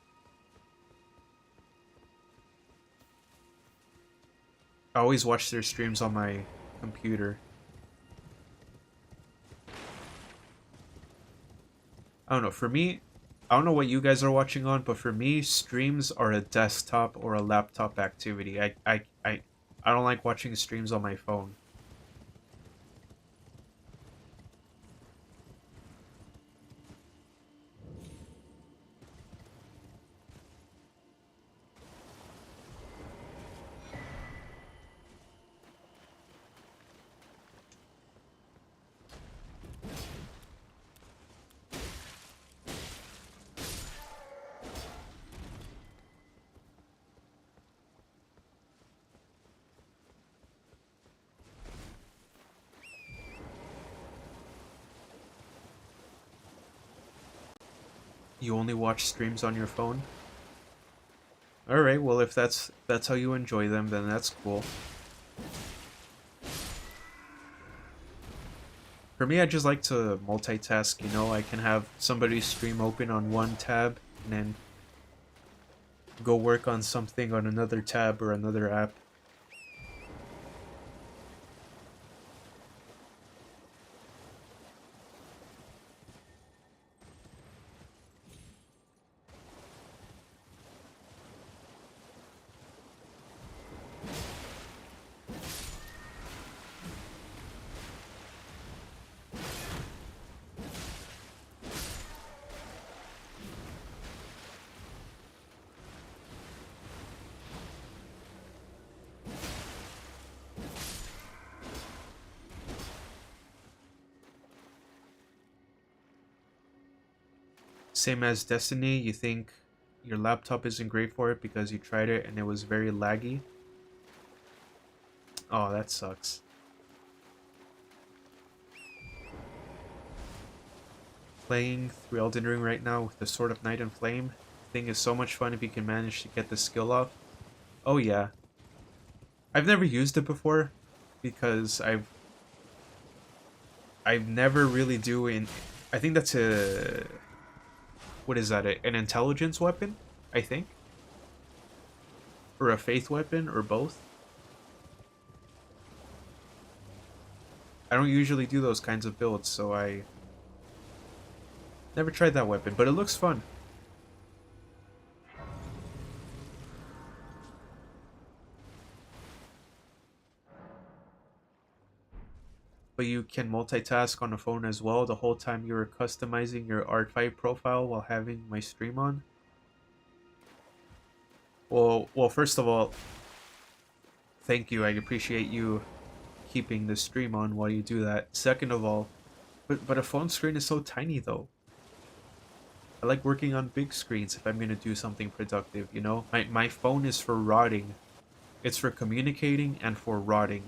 I always watch their streams on my computer. I don't know, for me, I don't know what you guys are watching on, but for me, streams are a desktop or a laptop activity. I don't like watching streams on my phone. You only watch streams on your phone? Alright, well if that's how you enjoy them, then that's cool. For me, I just like to multitask, you know, I can have somebody's stream open on one tab and then go work on something on another tab or another app. Same as Destiny, you think your laptop isn't great for it because you tried it and it was very laggy. Oh, that sucks. Playing through Elden Ring right now with the Sword of Night and Flame. Thing is so much fun if you can manage to get the skill off. Oh yeah. I've never used it before because I've never really do in I think that's a what is that? An intelligence weapon, I think, or a faith weapon or both. I don't usually do those kinds of builds, so I never tried that weapon, but it looks fun. But you can multitask on a phone as well the whole time you were customizing your R5 profile while having my stream on. Well, first of all, thank you. I appreciate you keeping the stream on while you do that. Second of all, but a phone screen is so tiny though. I like working on big screens if I'm gonna do something productive, you know? My phone is for rotting. It's for communicating and for rotting.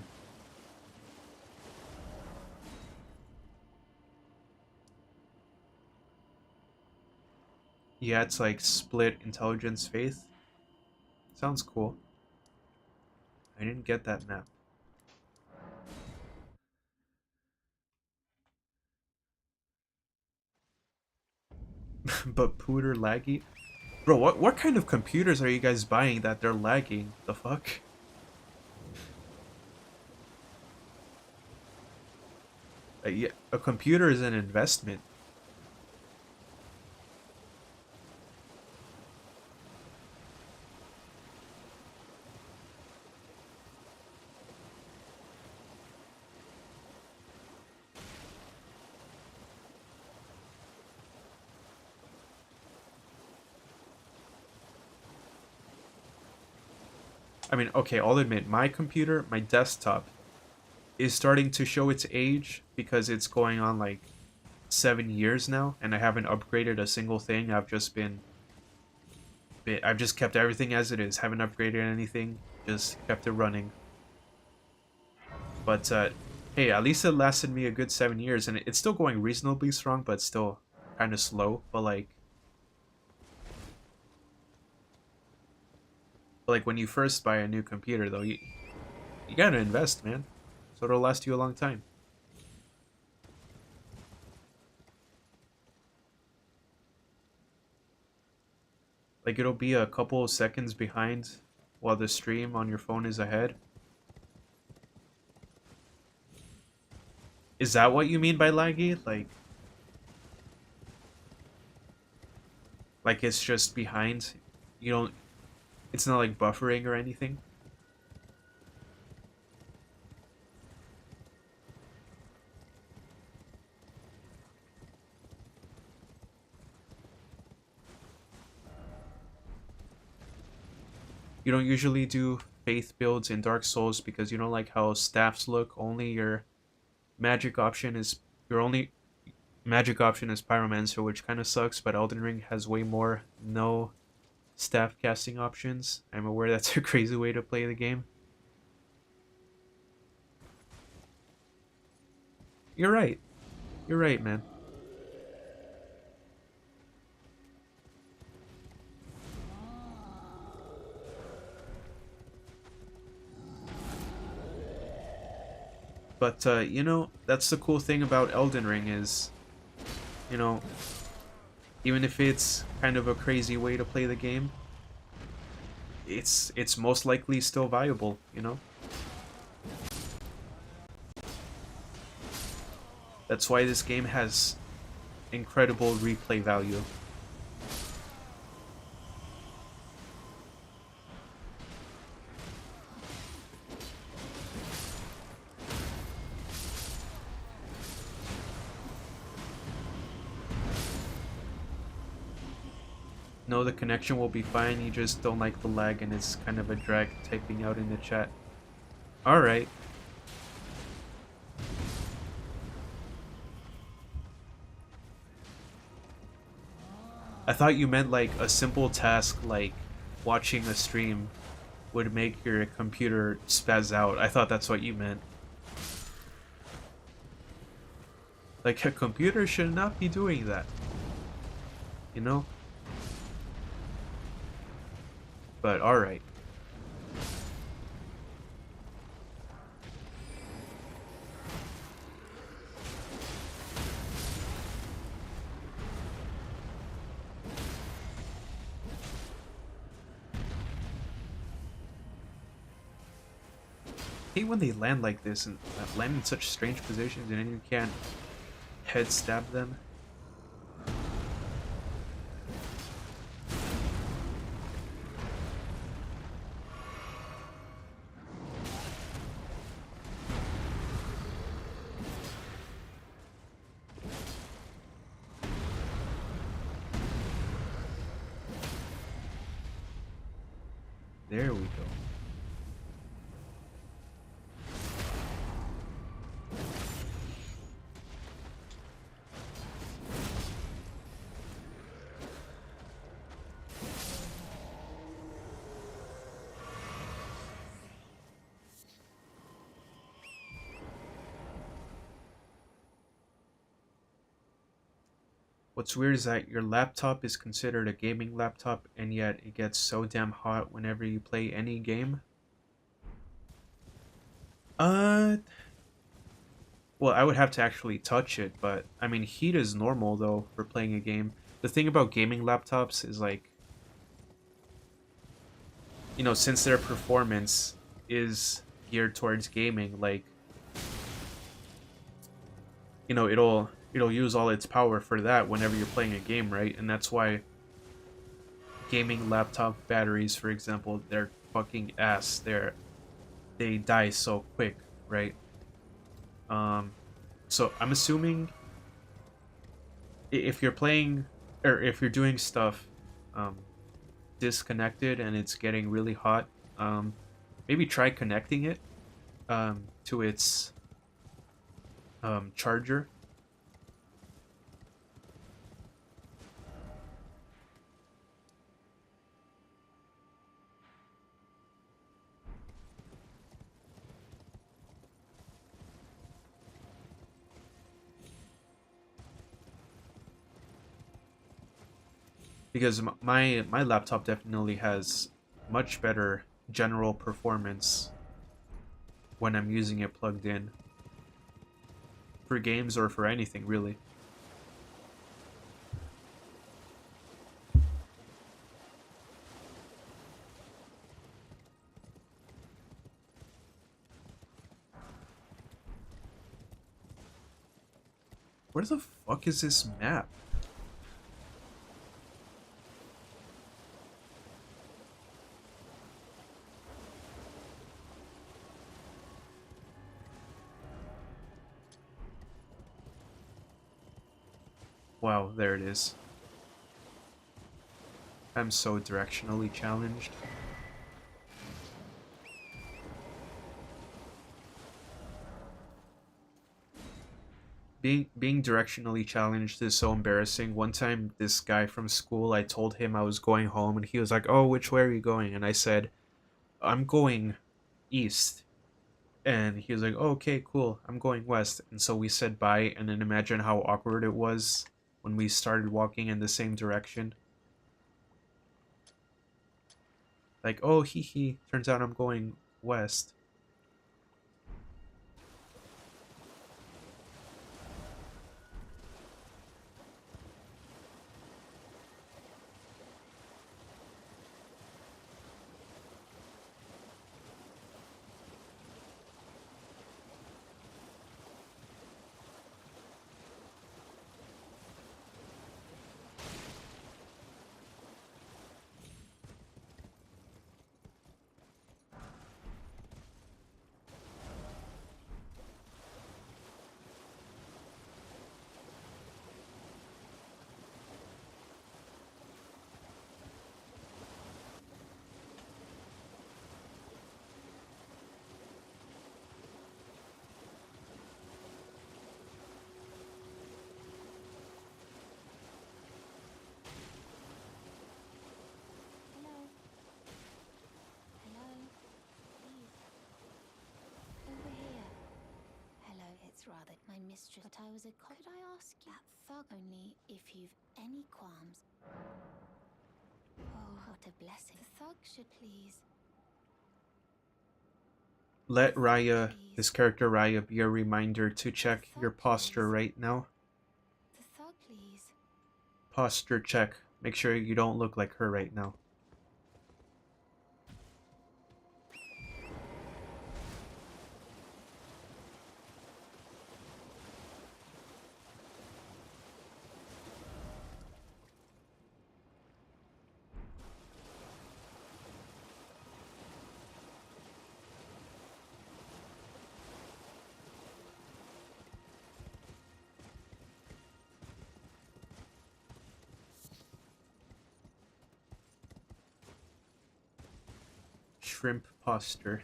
Yeah, it's like split intelligence faith. Sounds cool. I didn't get that map. But pooter laggy? Bro, what kind of computers are you guys buying that they're lagging? The fuck? Yeah, a computer is an investment. I mean, okay, I'll admit, my computer, my desktop, is starting to show its age because it's going on like 7 years now, and I haven't upgraded a single thing. I've just kept everything as it is. Haven't upgraded anything. Just kept it running. But hey, at least it lasted me a good 7 years, and it's still going reasonably strong, but still kind of slow. But like when you first buy a new computer, though, you gotta invest, man. So it'll last you a long time. Like it'll be a couple of seconds behind while the stream on your phone is ahead. Is that what you mean by laggy? Like it's just behind. You don't. It's not like buffering or anything. You don't usually do faith builds in Dark Souls because you don't like how staffs look. Only your only magic option is Pyromancer, which kind of sucks. But Elden Ring has way more no staff casting options. I'm aware that's a crazy way to play the game. You're right. You're right, man. But that's the cool thing about Elden Ring is, you know, even if it's kind of a crazy way to play the game, it's most likely still viable, you know? That's why this game has incredible replay value. No, the connection will be fine, you just don't like the lag and it's kind of a drag typing out in the chat. Alright. I thought you meant like a simple task like watching a stream would make your computer spaz out. I thought that's what you meant. Like a computer should not be doing that, you know? But alright. I hate when they land like this and land in such strange positions and then you can't head stab them. There we go. What's weird is that your laptop is considered a gaming laptop and yet it gets so damn hot whenever you play any game. Uh, well, I would have to actually touch it, but I mean, heat is normal though for playing a game. The thing about gaming laptops is like, since their performance is geared towards gaming, like, it'll use all its power for that whenever you're playing a game, right? And that's why gaming laptop batteries, for example, they're fucking ass. They die so quick, right? Um, so I'm assuming if you're playing or if you're doing stuff um, disconnected and it's getting really hot, maybe try connecting it to its charger. Because my laptop definitely has much better general performance when I'm using it plugged in for games or for anything really. Where the fuck is this map? Wow, there it is. I'm so directionally challenged. Being directionally challenged is so embarrassing. One time this guy from school, I told him I was going home and he was like, "Oh, which way are you going?" And I said, "I'm going east." And he was like, oh, "Okay, cool. I'm going west." And so we said bye and then imagine how awkward it was when we started walking in the same direction. Like, "Oh, hee hee, turns out I'm going west." rather my mistress, but I was a could I ask you that thug only if you've any qualms? Oh, what a blessing. The thug should please. Let Raya, Please. his character Raya, be a reminder to check The your thug, posture please. right now. The thug, please. Posture check. Make sure you don't look like her right now. Shrimp posture.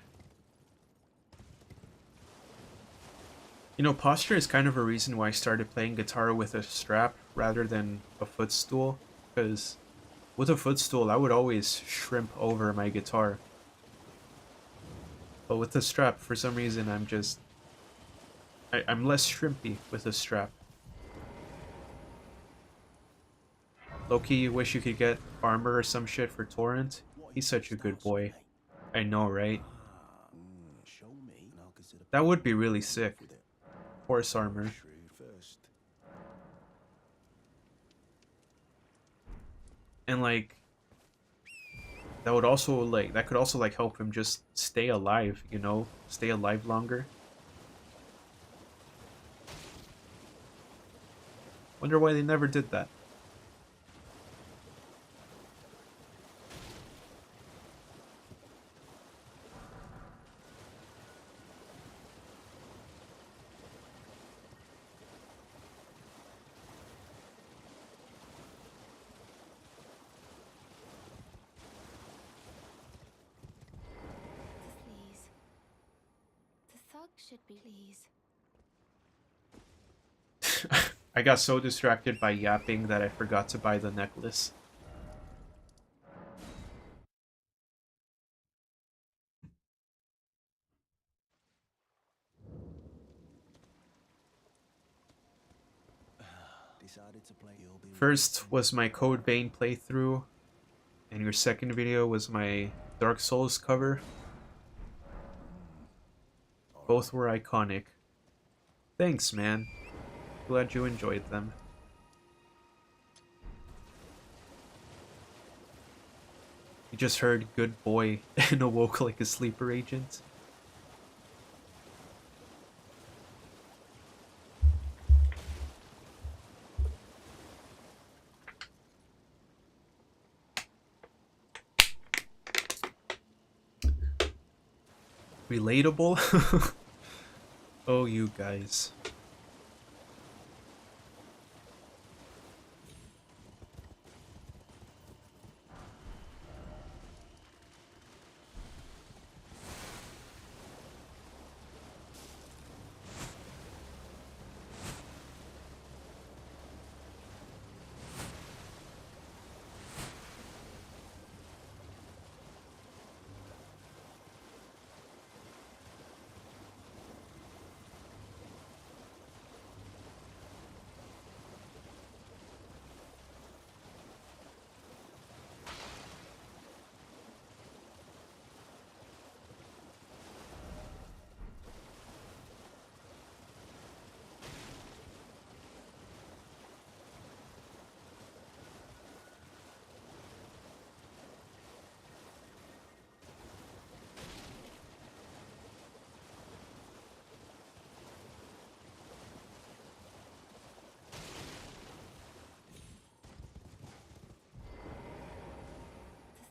You know, posture is kind of a reason why I started playing guitar with a strap rather than a footstool. Because with a footstool, I would always shrimp over my guitar. But with the strap, for some reason, I'm less shrimpy with a strap. Loki, you wish you could get armor or some shit for Torrent? He's such a good boy. I know, right? That would be really sick. Horse armor. And like, that could also like help him just stay alive, you know? Stay alive longer. Wonder why they never did that. Please. The thug should be please. I got so distracted by yapping that I forgot to buy the necklace. First was my Code Vein playthrough, and your second video was my Dark Souls cover. Both were iconic. Thanks, man. Glad you enjoyed them. You just heard good boy and awoke like a sleeper agent. Relatable? Oh, you guys.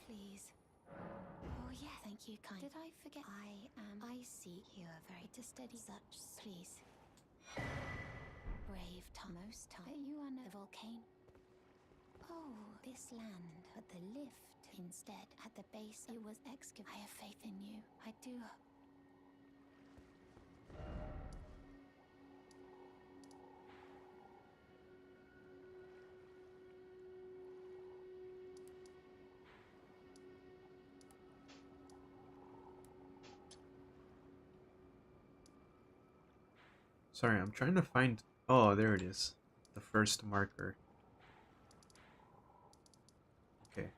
Please. Oh yeah, thank you, kind. Did I forget? I see you are very to steady such. Please. Brave Tomos time. You are no volcano. Oh, this land, but the lift instead at the base it was excavated. I have faith in you. I do. Sorry, I'm trying to find... Oh, there it is. The first marker. Okay.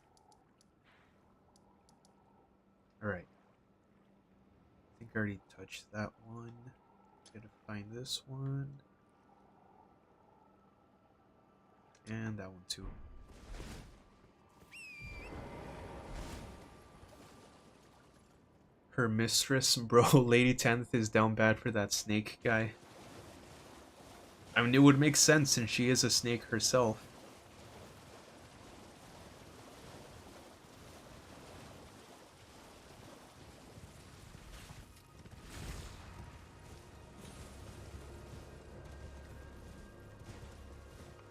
Alright. I think I already touched that one. Gotta find this one. And that one too. Her mistress, bro. Lady Tanith is down bad for that snake guy. I mean, it would make sense since she is a snake herself.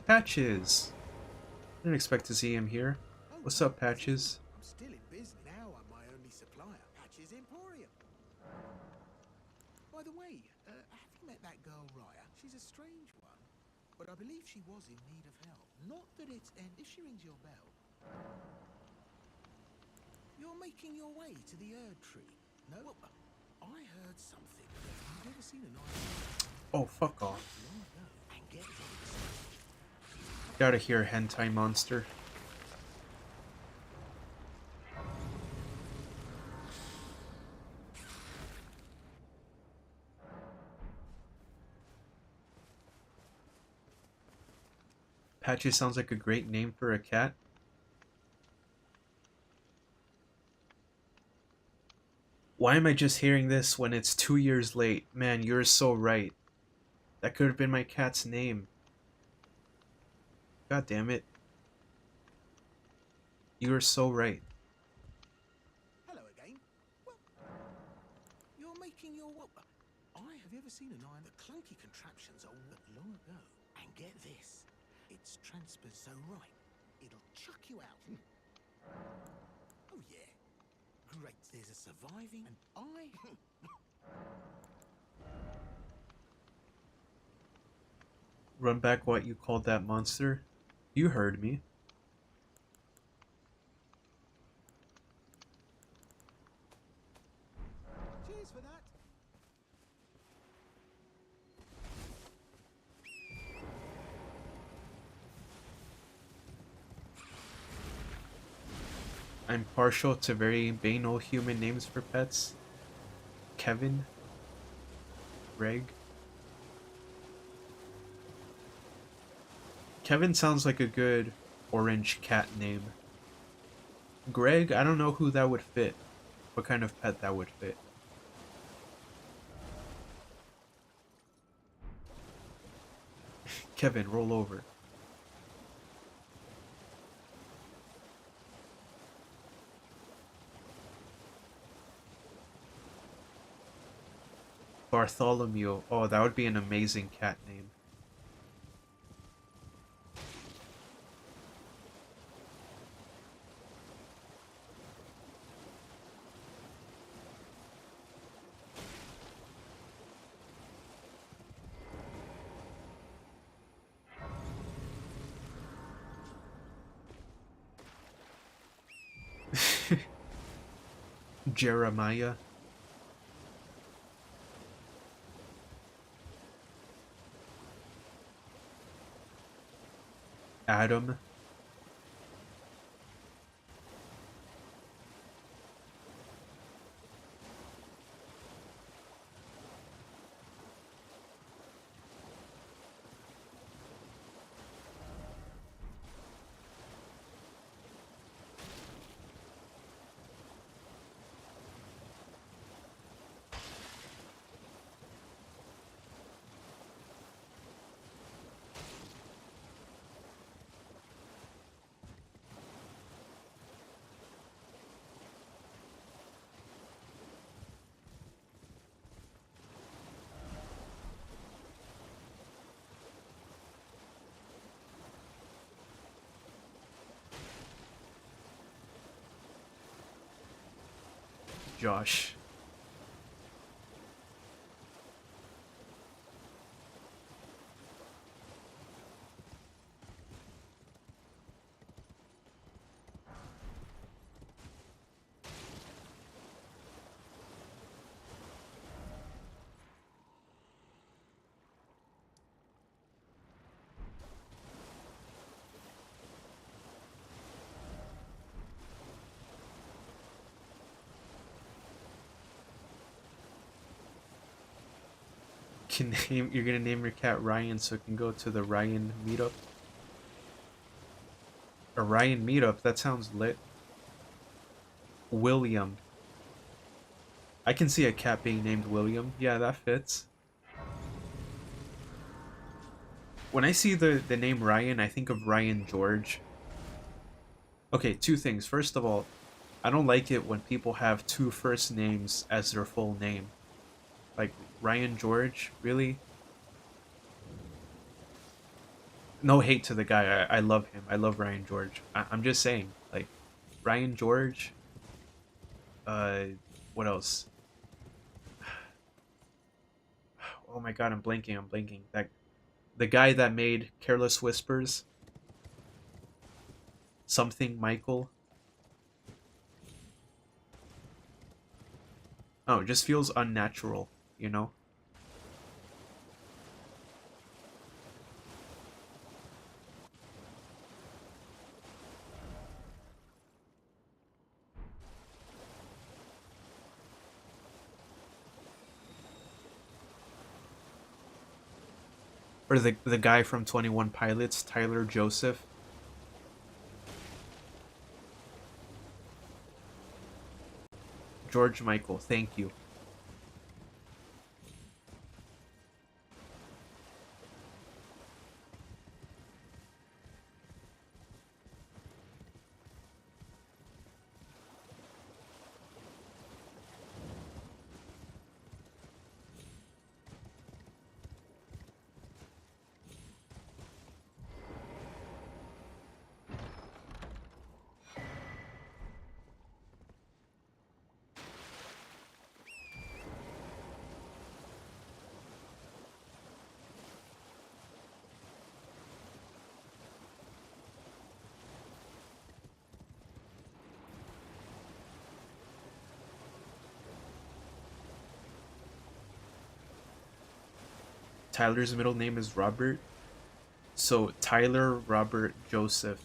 Patches! Didn't expect to see him here. What's up, Patches? I'm still in business. Now I'm my only supplier. Patches Emporium. By the way, have you met that girl Raya? She's a strange one, but I believe she was in need of help. Not that it's and if she rings your bell. You're making your way to the Erd Tree. No, well, I heard something. You've never seen an iron Oh, fuck off. long ago. And get this. Gotta hear hentai monster. Patches sounds like a great name for a cat. Why am I just hearing this when it's 2 years late? Man, you're so right. That could have been my cat's name. God damn it. You are so right. Hello again. Well, you're making your well. Have you ever seen an iron? The clunky contraptions are long ago. And get this, it's transposed so right, it'll chuck you out. Oh yeah, great. There's a surviving, and I. Run back what you called that monster? You heard me. Cheers for that. I'm partial to very banal human names for pets. Kevin. Greg. Kevin sounds like a good orange cat name. Greg, I don't know who that would fit. What kind of pet that would fit. Kevin, roll over. Bartholomew. Oh, that would be an amazing cat name. Jeremiah. Adam. Josh. can name you're gonna name your cat Ryan so it can go to the Ryan meetup. A Ryan meetup, that sounds lit. William. I can see a cat being named William. Yeah, that fits. When I see the name Ryan, I think of Ryan George. Okay, two things. First of all, I don't like it when people have two first names as their full name. Like Ryan George, really? No hate to the guy. I love him. I love Ryan George. I'm just saying, like Ryan George. Uh, what else? Oh my god, I'm blanking. I'm blanking. That the guy that made Careless Whispers. Something Michael. Oh, it just feels unnatural, you know? Or the guy from 21 Pilots, Tyler Joseph. George Michael, thank you. Tyler's middle name is Robert. So Tyler Robert Joseph.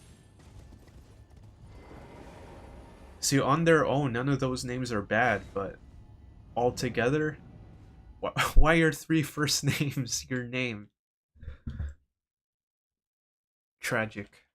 See, on their own, none of those names are bad, but all together, why are three first names your name? Tragic.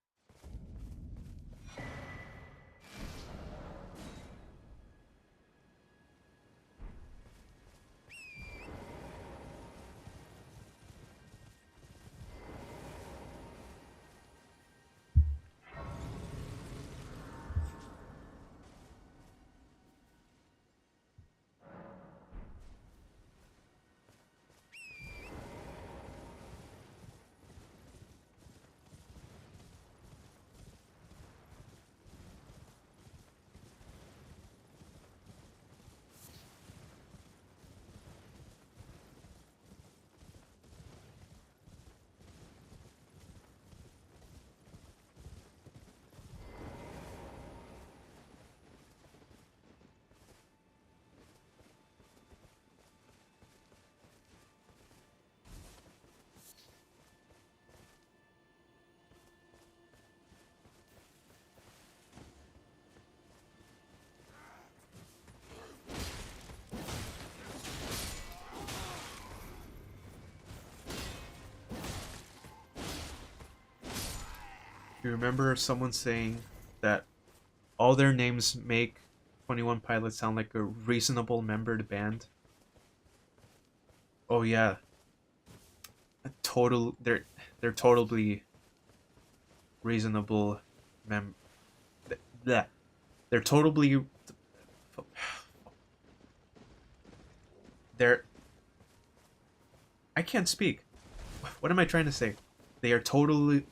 You remember someone saying that all their names make 21 Pilots sound like a reasonable membered band? Oh yeah, total. They're totally reasonable. Mem. That they're totally. They're. I can't speak. What am I trying to say? They are totally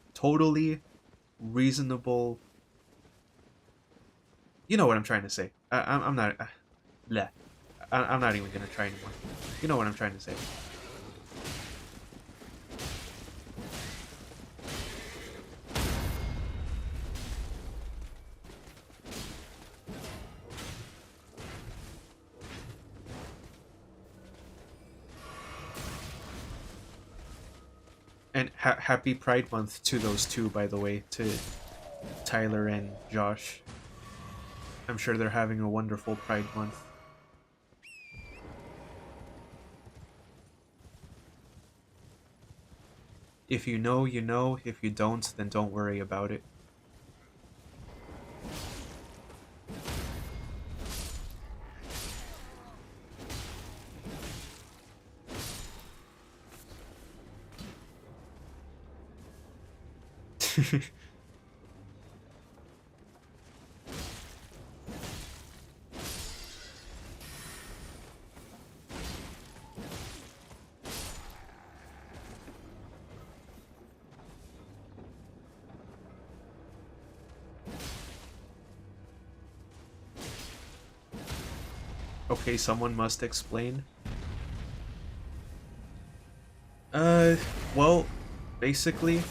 reasonable. You know what I'm trying to say. I'm not. Bleh. I'm not even gonna try anymore. You know what I'm trying to say. And happy Pride Month to those two, by the way, to Tyler and Josh. I'm sure they're having a wonderful Pride Month. If you know, you know. If you don't, then don't worry about it. Okay, someone must explain. Uh, well, basically,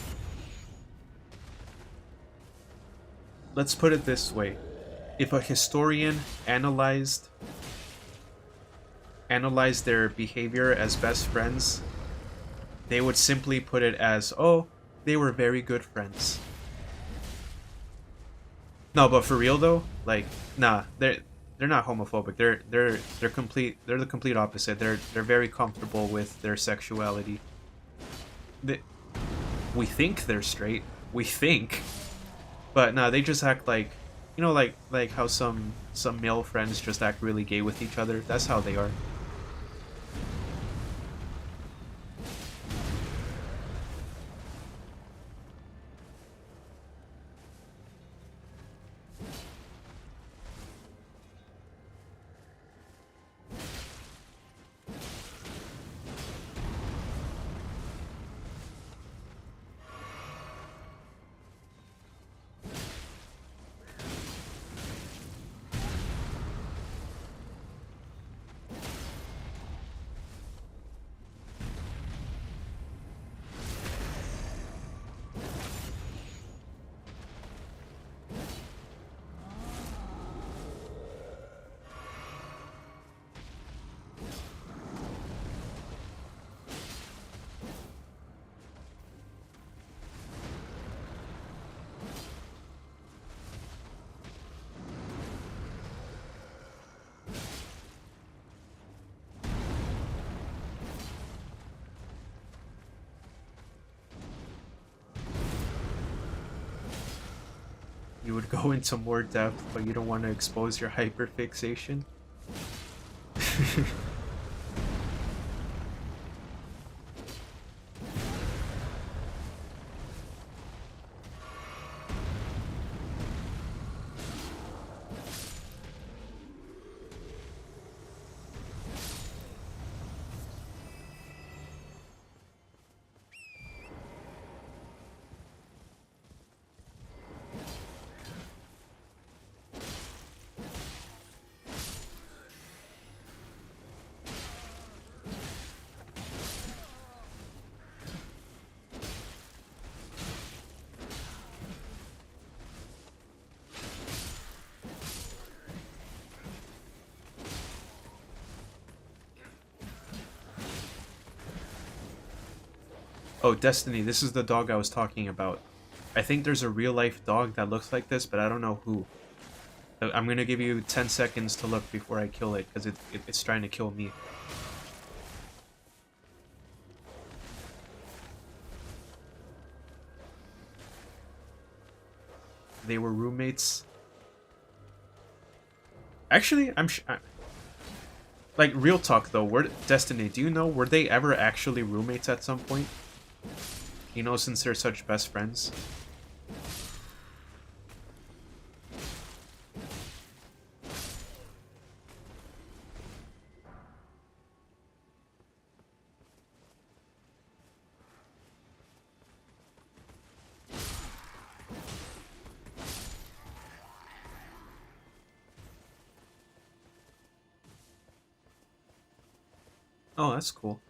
let's put it this way. If a historian analyzed their behavior as best friends, they would simply put it as, "Oh, they were very good friends." No, but for real though, like, nah, they're not homophobic. They're the complete opposite. They're very comfortable with their sexuality. They, we think they're straight. We think, but nah, they just act like, like how some male friends just act really gay with each other. That's how they are. You would go into more depth, but you don't want to expose your hyperfixation. Oh, Destiny, this is the dog I was talking about. I think there's a real life dog that looks like this, but I don't know who. I'm gonna give you 10 seconds to look before I kill it, because it's trying to kill me. They were roommates. Actually, like, real talk though, Destiny, do you know, were they ever actually roommates at some point? You know, since they're such best friends? Oh, that's cool.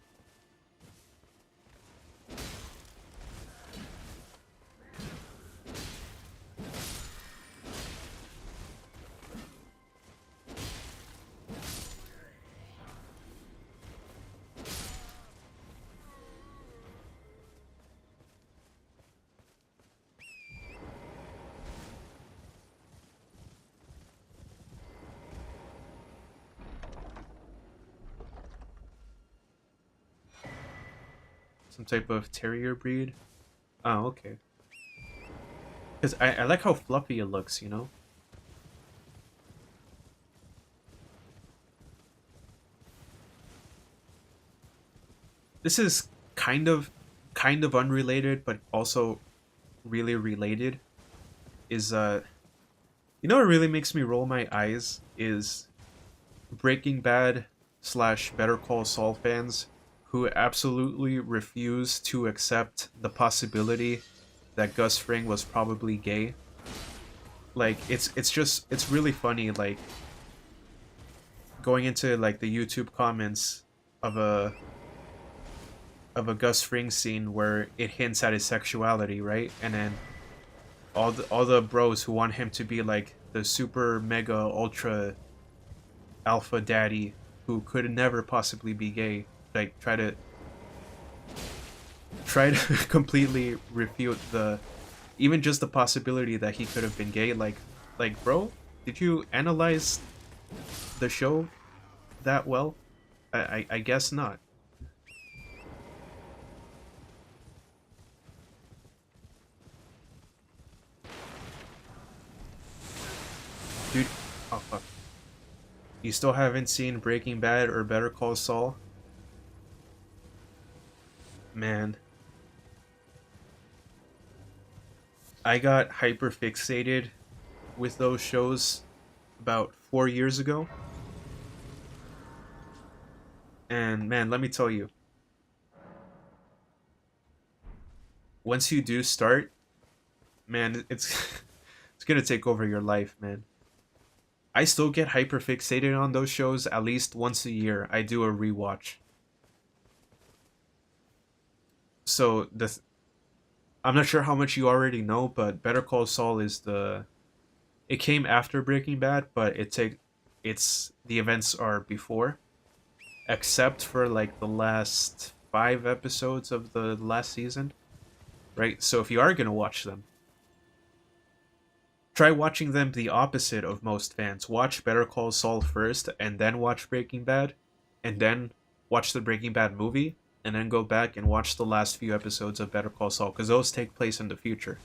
Some type of terrier breed. Oh, okay. Because I like how fluffy it looks, you know? This is kind of unrelated, but also really related. Is you know what really makes me roll my eyes is Breaking Bad slash Better Call Saul fans who absolutely refuse to accept the possibility that Gus Fring was probably gay. Like it's really funny, like going into like the YouTube comments of a Gus Fring scene where it hints at his sexuality, right? And then all the bros who want him to be like the super mega ultra alpha daddy who could never possibly be gay, like try to completely refute the even just the possibility that he could have been gay. Like bro, did you analyze the show that well? I guess not. Dude, oh fuck. You still haven't seen Breaking Bad or Better Call Saul? Man, I got hyper fixated with those shows about 4 years ago. And man, let me tell you, once you do start, man, it's it's gonna take over your life, man. I still get hyper fixated on those shows at least once a year. I do a rewatch. So I'm not sure how much you already know, but Better Call Saul is the it came after Breaking Bad, but it's the events are before, except for like the last 5 episodes of the last season, right? So if you are gonna watch them, try watching them the opposite of most fans. Watch Better Call Saul first, and then watch Breaking Bad, and then watch the Breaking Bad movie, and then go back and watch the last few episodes of Better Call Saul, because those take place in the future.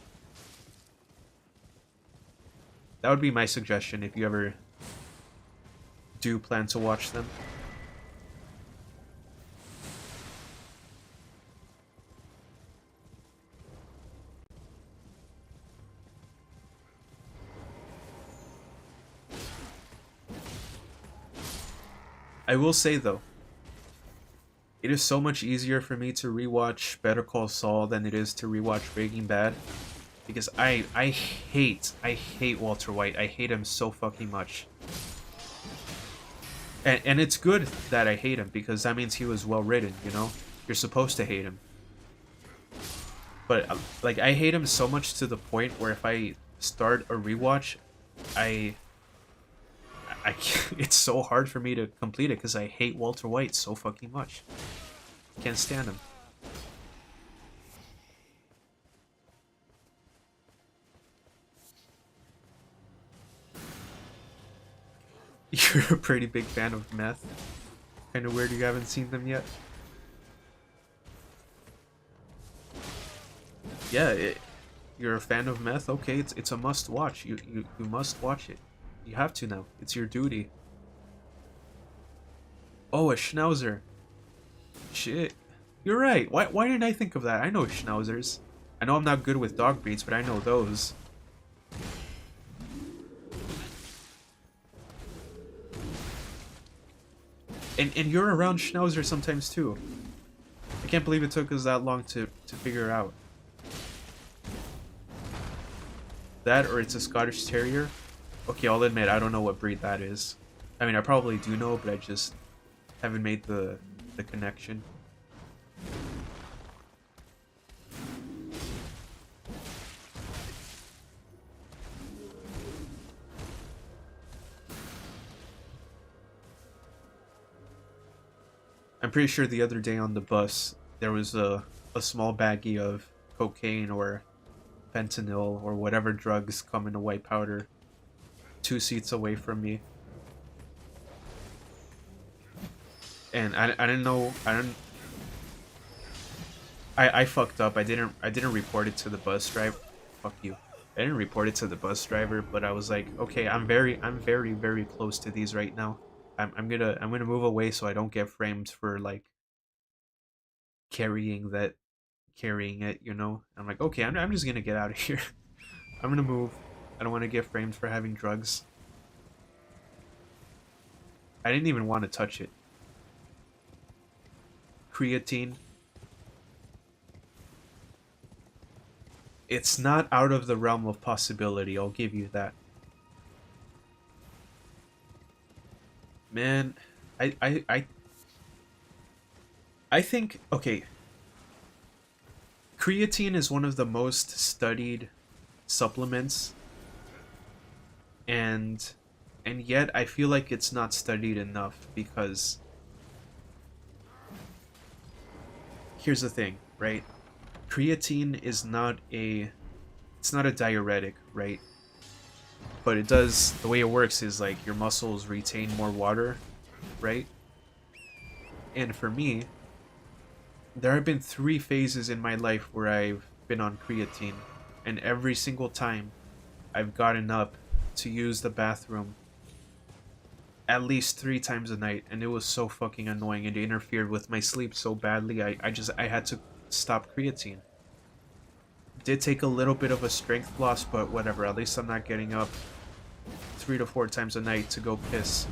That would be my suggestion if you ever do plan to watch them. I will say though, it is so much easier for me to rewatch Better Call Saul than it is to rewatch Breaking Bad, because I hate Walter White. I hate him so fucking much. And it's good that I hate him because that means he was well written, you know? You're supposed to hate him. But like I hate him so much to the point where if I start a rewatch, I it's so hard for me to complete it because I hate Walter White so fucking much. Can't stand him. You're a pretty big fan of meth. Kind of weird you haven't seen them yet. Yeah, you're a fan of meth. Okay, it's a must watch. You must watch it. You have to now. It's your duty. Oh, a schnauzer. Shit. You're right. Why didn't I think of that? I know schnauzers. I know I'm not good with dog breeds, but I know those. And you're around schnauzer sometimes too. I can't believe it took us that long to figure out. That or it's a Scottish Terrier. Okay, I'll admit I don't know what breed that is. I mean, I probably do know, but I just haven't made the connection. I'm pretty sure the other day on the bus there was a small baggie of cocaine or fentanyl or whatever drugs come in a white powder 2 seats away from me. And I didn't know, I fucked up. I didn't report it to the bus driver. Fuck you. I didn't report it to the bus driver, but I was like, okay, I'm very close to these right now. I'm gonna move away so I don't get framed for like carrying that carrying it, you know? I'm like, okay, I'm just gonna get out of here. I'm gonna move. I don't want to get framed for having drugs. I didn't even want to touch it. Creatine. It's not out of the realm of possibility, I'll give you that. Man, I I I, I think okay, creatine is one of the most studied supplements, and yet I feel like it's not studied enough because here's the thing, right? Creatine is not a it's not a diuretic, right? But it does the way it works is like your muscles retain more water, right? And for me, there have been 3 phases in my life where I've been on creatine, and every single time I've gotten up to use the bathroom at least 3 times a night, and it was so fucking annoying and it interfered with my sleep so badly. I had to stop creatine. Did take a little bit of a strength loss, but whatever. At least I'm not getting up 3 to 4 times a night to go piss.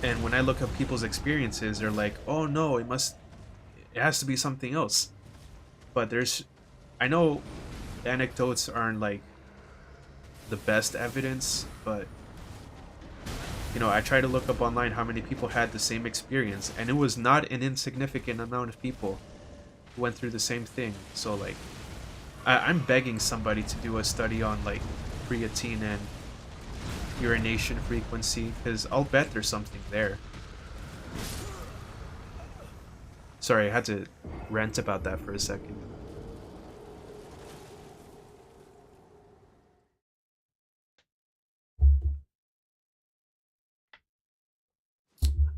And when I look up people's experiences, they're like, "Oh no, it has to be something else." But I know anecdotes aren't like the best evidence, but I try to look up online how many people had the same experience, and it was not an insignificant amount of people who went through the same thing. So like, I'm begging somebody to do a study on like creatine and urination frequency, because I'll bet there's something there. Sorry, I had to rant about that for a second.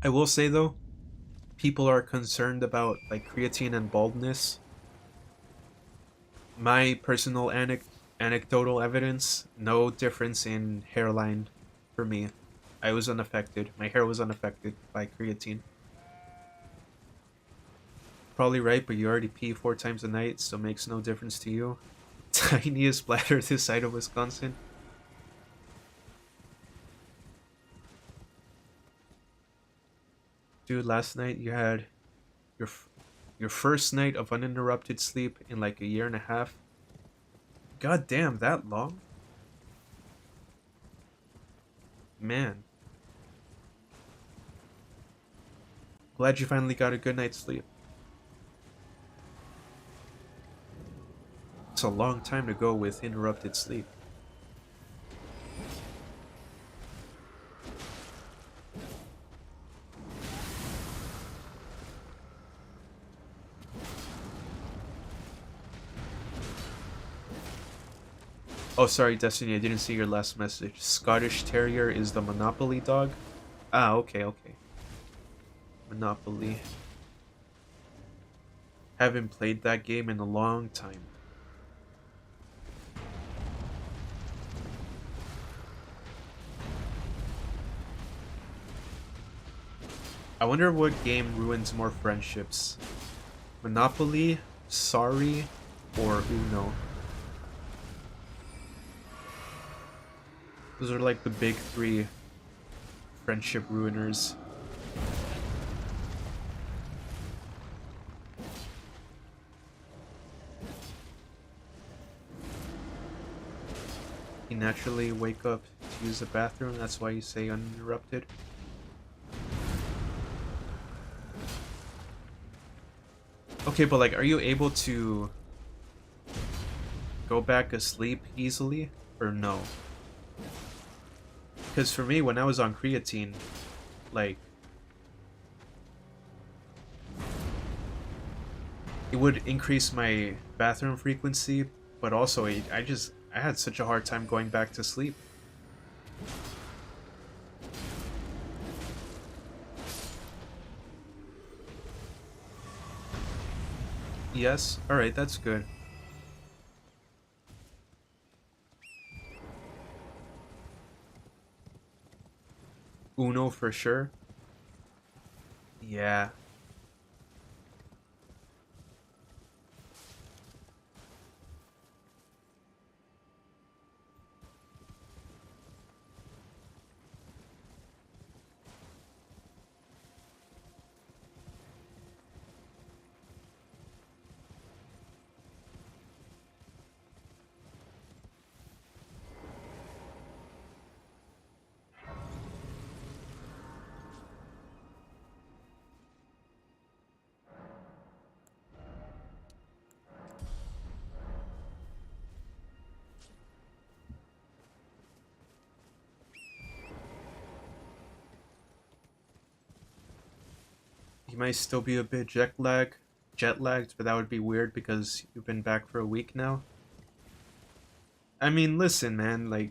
I will say though, people are concerned about like creatine and baldness. My personal anecdotal evidence, no difference in hairline for me. I was unaffected. My hair was unaffected by creatine. Probably right, but you already pee 4 times a night, so makes no difference to you. Tiniest bladder this side of Wisconsin. Dude, last night you had your your first night of uninterrupted sleep in like a year and a half. God damn, that long? Man. Glad you finally got a good night's sleep. It's a long time to go with interrupted sleep. Oh, sorry, Destiny, I didn't see your last message. Scottish Terrier is the Monopoly dog? Ah, okay, okay. Monopoly. Haven't played that game in a long time. I wonder what game ruins more friendships. Monopoly, Sorry, or Uno. Those are like the big 3 friendship ruiners. You naturally wake up to use the bathroom, that's why you say uninterrupted. Okay, but like, are you able to go back asleep easily, or no? Because for me, when I was on creatine, like, it would increase my bathroom frequency, but also I had such a hard time going back to sleep. Yes. All right, that's good. Uno for sure. Yeah. You might still be a bit jet lagged, but that would be weird because you've been back for a week now. I mean, listen, man, like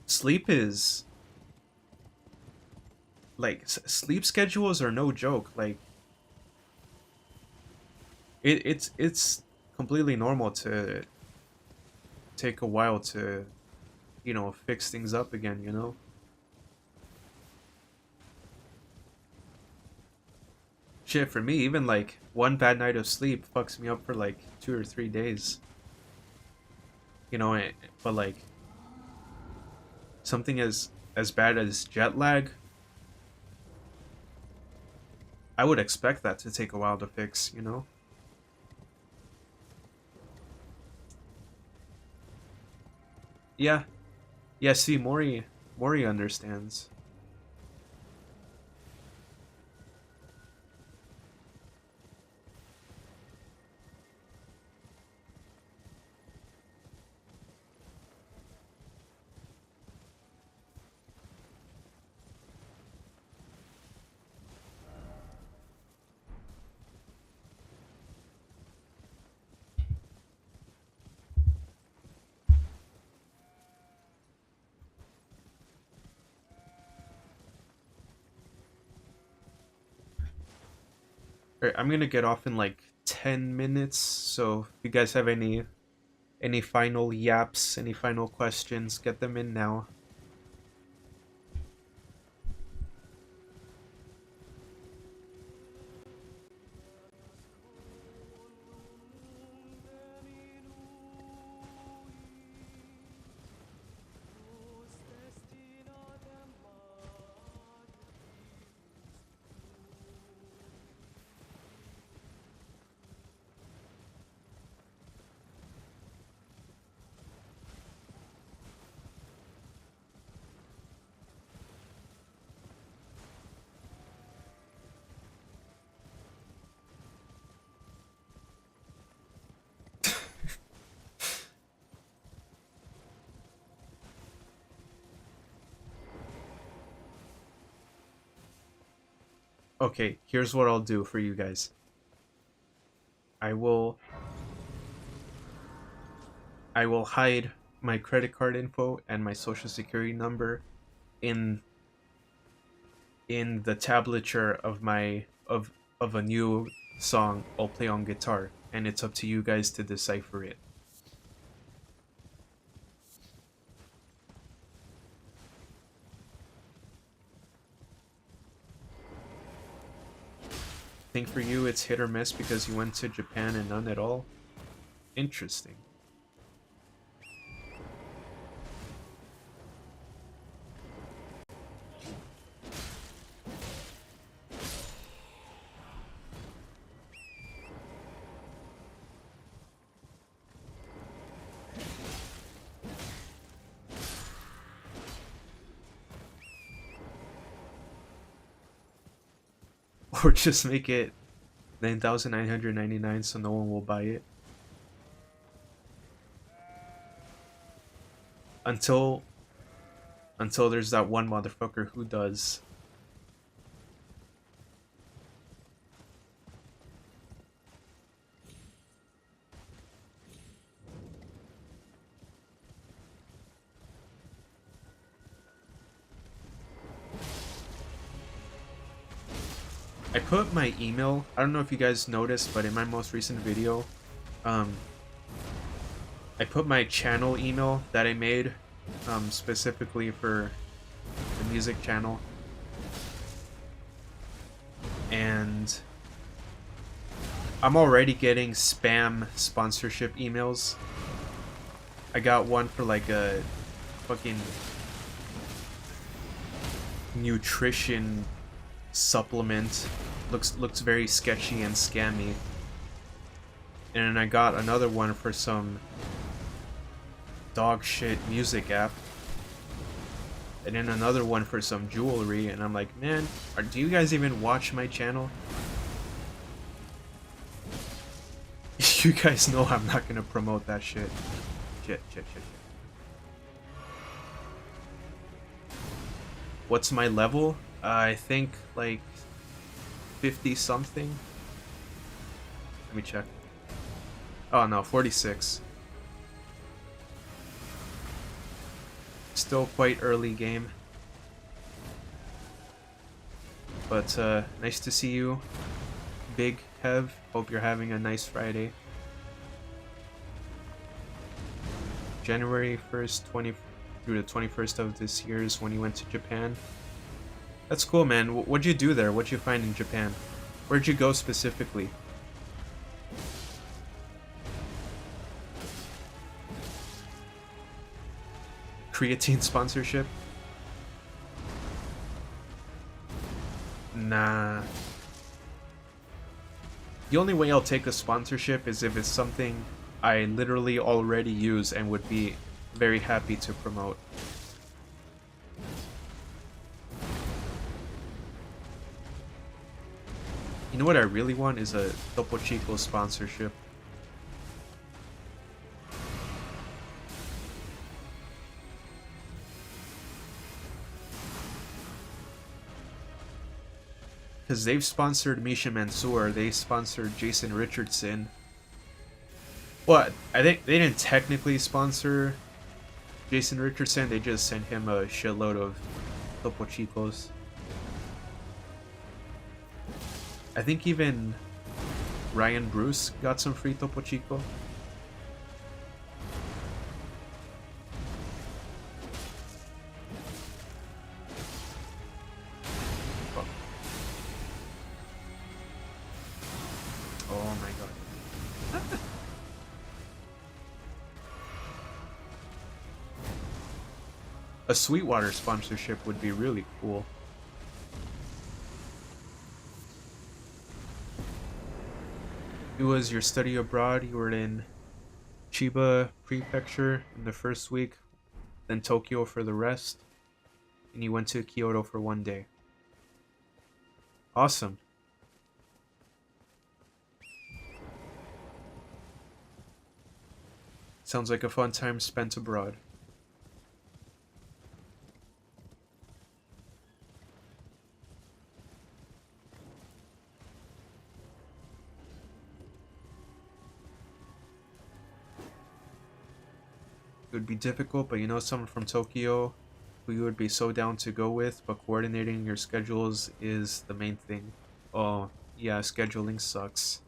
sleep is like sleep schedules are no joke. Like it's completely normal to take a while to, fix things up again, you know? Shit, for me, even like one bad night of sleep fucks me up for like 2 or 3 days. But like something as bad as jet lag, I would expect that to take a while to fix, you know? Yeah. Yeah, see, Mori understands. Alright, I'm gonna get off in like 10 minutes, so if you guys have any final yaps, any final questions, get them in now. Okay, here's what I'll do for you guys. I will I will hide my credit card info and my social security number in the tablature of a new song I'll play on guitar, and it's up to you guys to decipher it. Think for you it's hit or miss because you went to Japan and none at all? Interesting. Or just make it 9,999 so no one will buy it. Until there's that one motherfucker who does. I put my email. I don't know if you guys noticed, but in my most recent video, um, I put my channel email that I made specifically for the music channel, and I'm already getting spam sponsorship emails. I got one for like a fucking nutrition supplement. Looks very sketchy and scammy. And then I got another one for some dog shit music app. And then another one for some jewelry, and I'm like, man, do you guys even watch my channel? You guys know I'm not gonna promote that shit. Shit. What's my level? I think like 50 something. Let me check. Oh no, 46. Still quite early game. But nice to see you, Big Hev. Hope you're having a nice Friday. January 1st, through the 21st of this year is when you went to Japan. That's cool, man. What'd you do there? What'd you find in Japan? Where'd you go specifically? Creatine sponsorship? Nah. The only way I'll take a sponsorship is if it's something I literally already use and would be very happy to promote. You know what I really want is a Topo Chico sponsorship. Because they've sponsored Misha Mansour, they sponsored Jason Richardson. Well, I think they didn't technically sponsor Jason Richardson, they just sent him a shitload of Topo Chicos. I think even Ryan Bruce got some free Topo Chico. Oh my god. A Sweetwater sponsorship would be really cool. It was your study abroad. You were in Chiba Prefecture in the first week, then Tokyo for the rest, and you went to Kyoto for 1 day. Awesome. Sounds like a fun time spent abroad. It would be difficult, but you know someone from Tokyo who you would be so down to go with, but coordinating your schedules is the main thing. Oh, yeah, scheduling sucks.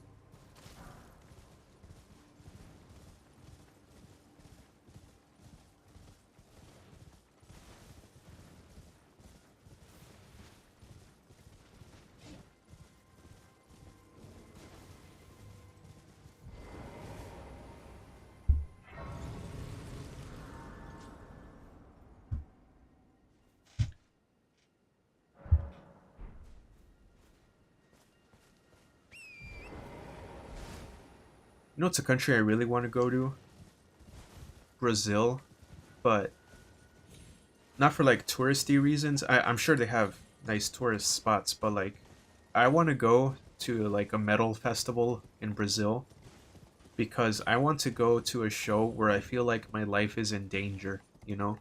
You know, it's a country I really want to go to? Brazil, but not for like touristy reasons. I'm sure they have nice tourist spots, but like I want to go to like a metal festival in Brazil because I want to go to a show where I feel like my life is in danger, you know?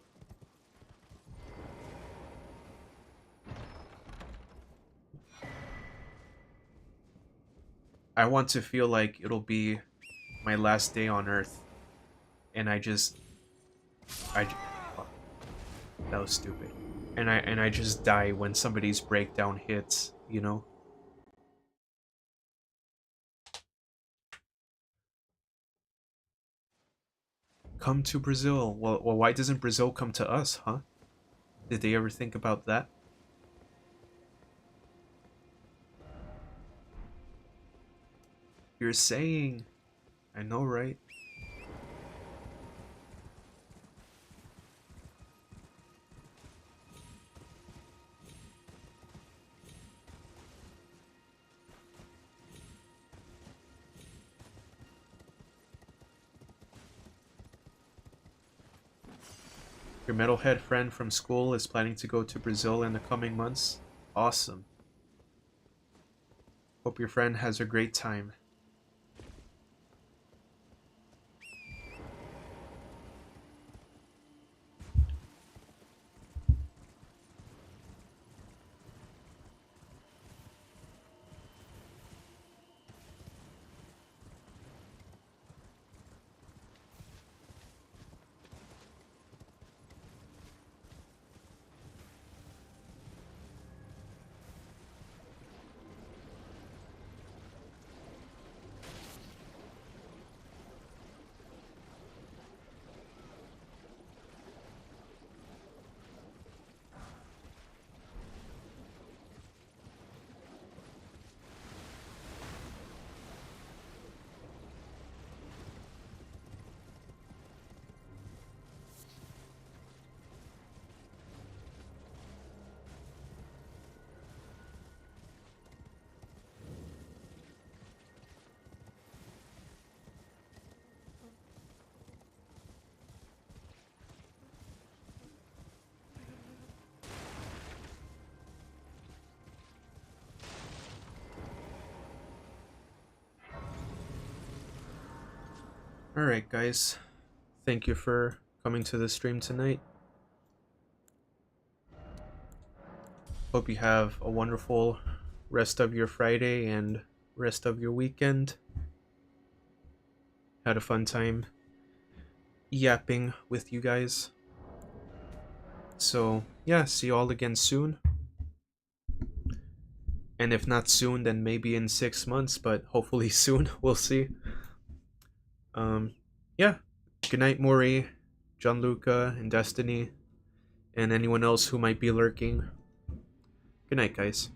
I want to feel like it'll be my last day on earth and fuck, that was stupid. And I just die when somebody's breakdown hits, you know? come to Brazil. Well, why doesn't Brazil come to us, huh? Did they ever think about that? You're saying, I know, right? Your metalhead friend from school is planning to go to Brazil in the coming months. Awesome. Hope your friend has a great time. Alright, guys. Thank you for coming to the stream tonight. Hope you have a wonderful rest of your Friday and rest of your weekend. Had a fun time yapping with you guys. So, yeah, see you all again soon. And if not soon, then maybe in 6 months, but hopefully soon. We'll see. Um, yeah. Good night, Maury, Gianluca, and Destiny, and anyone else who might be lurking. Good night, guys.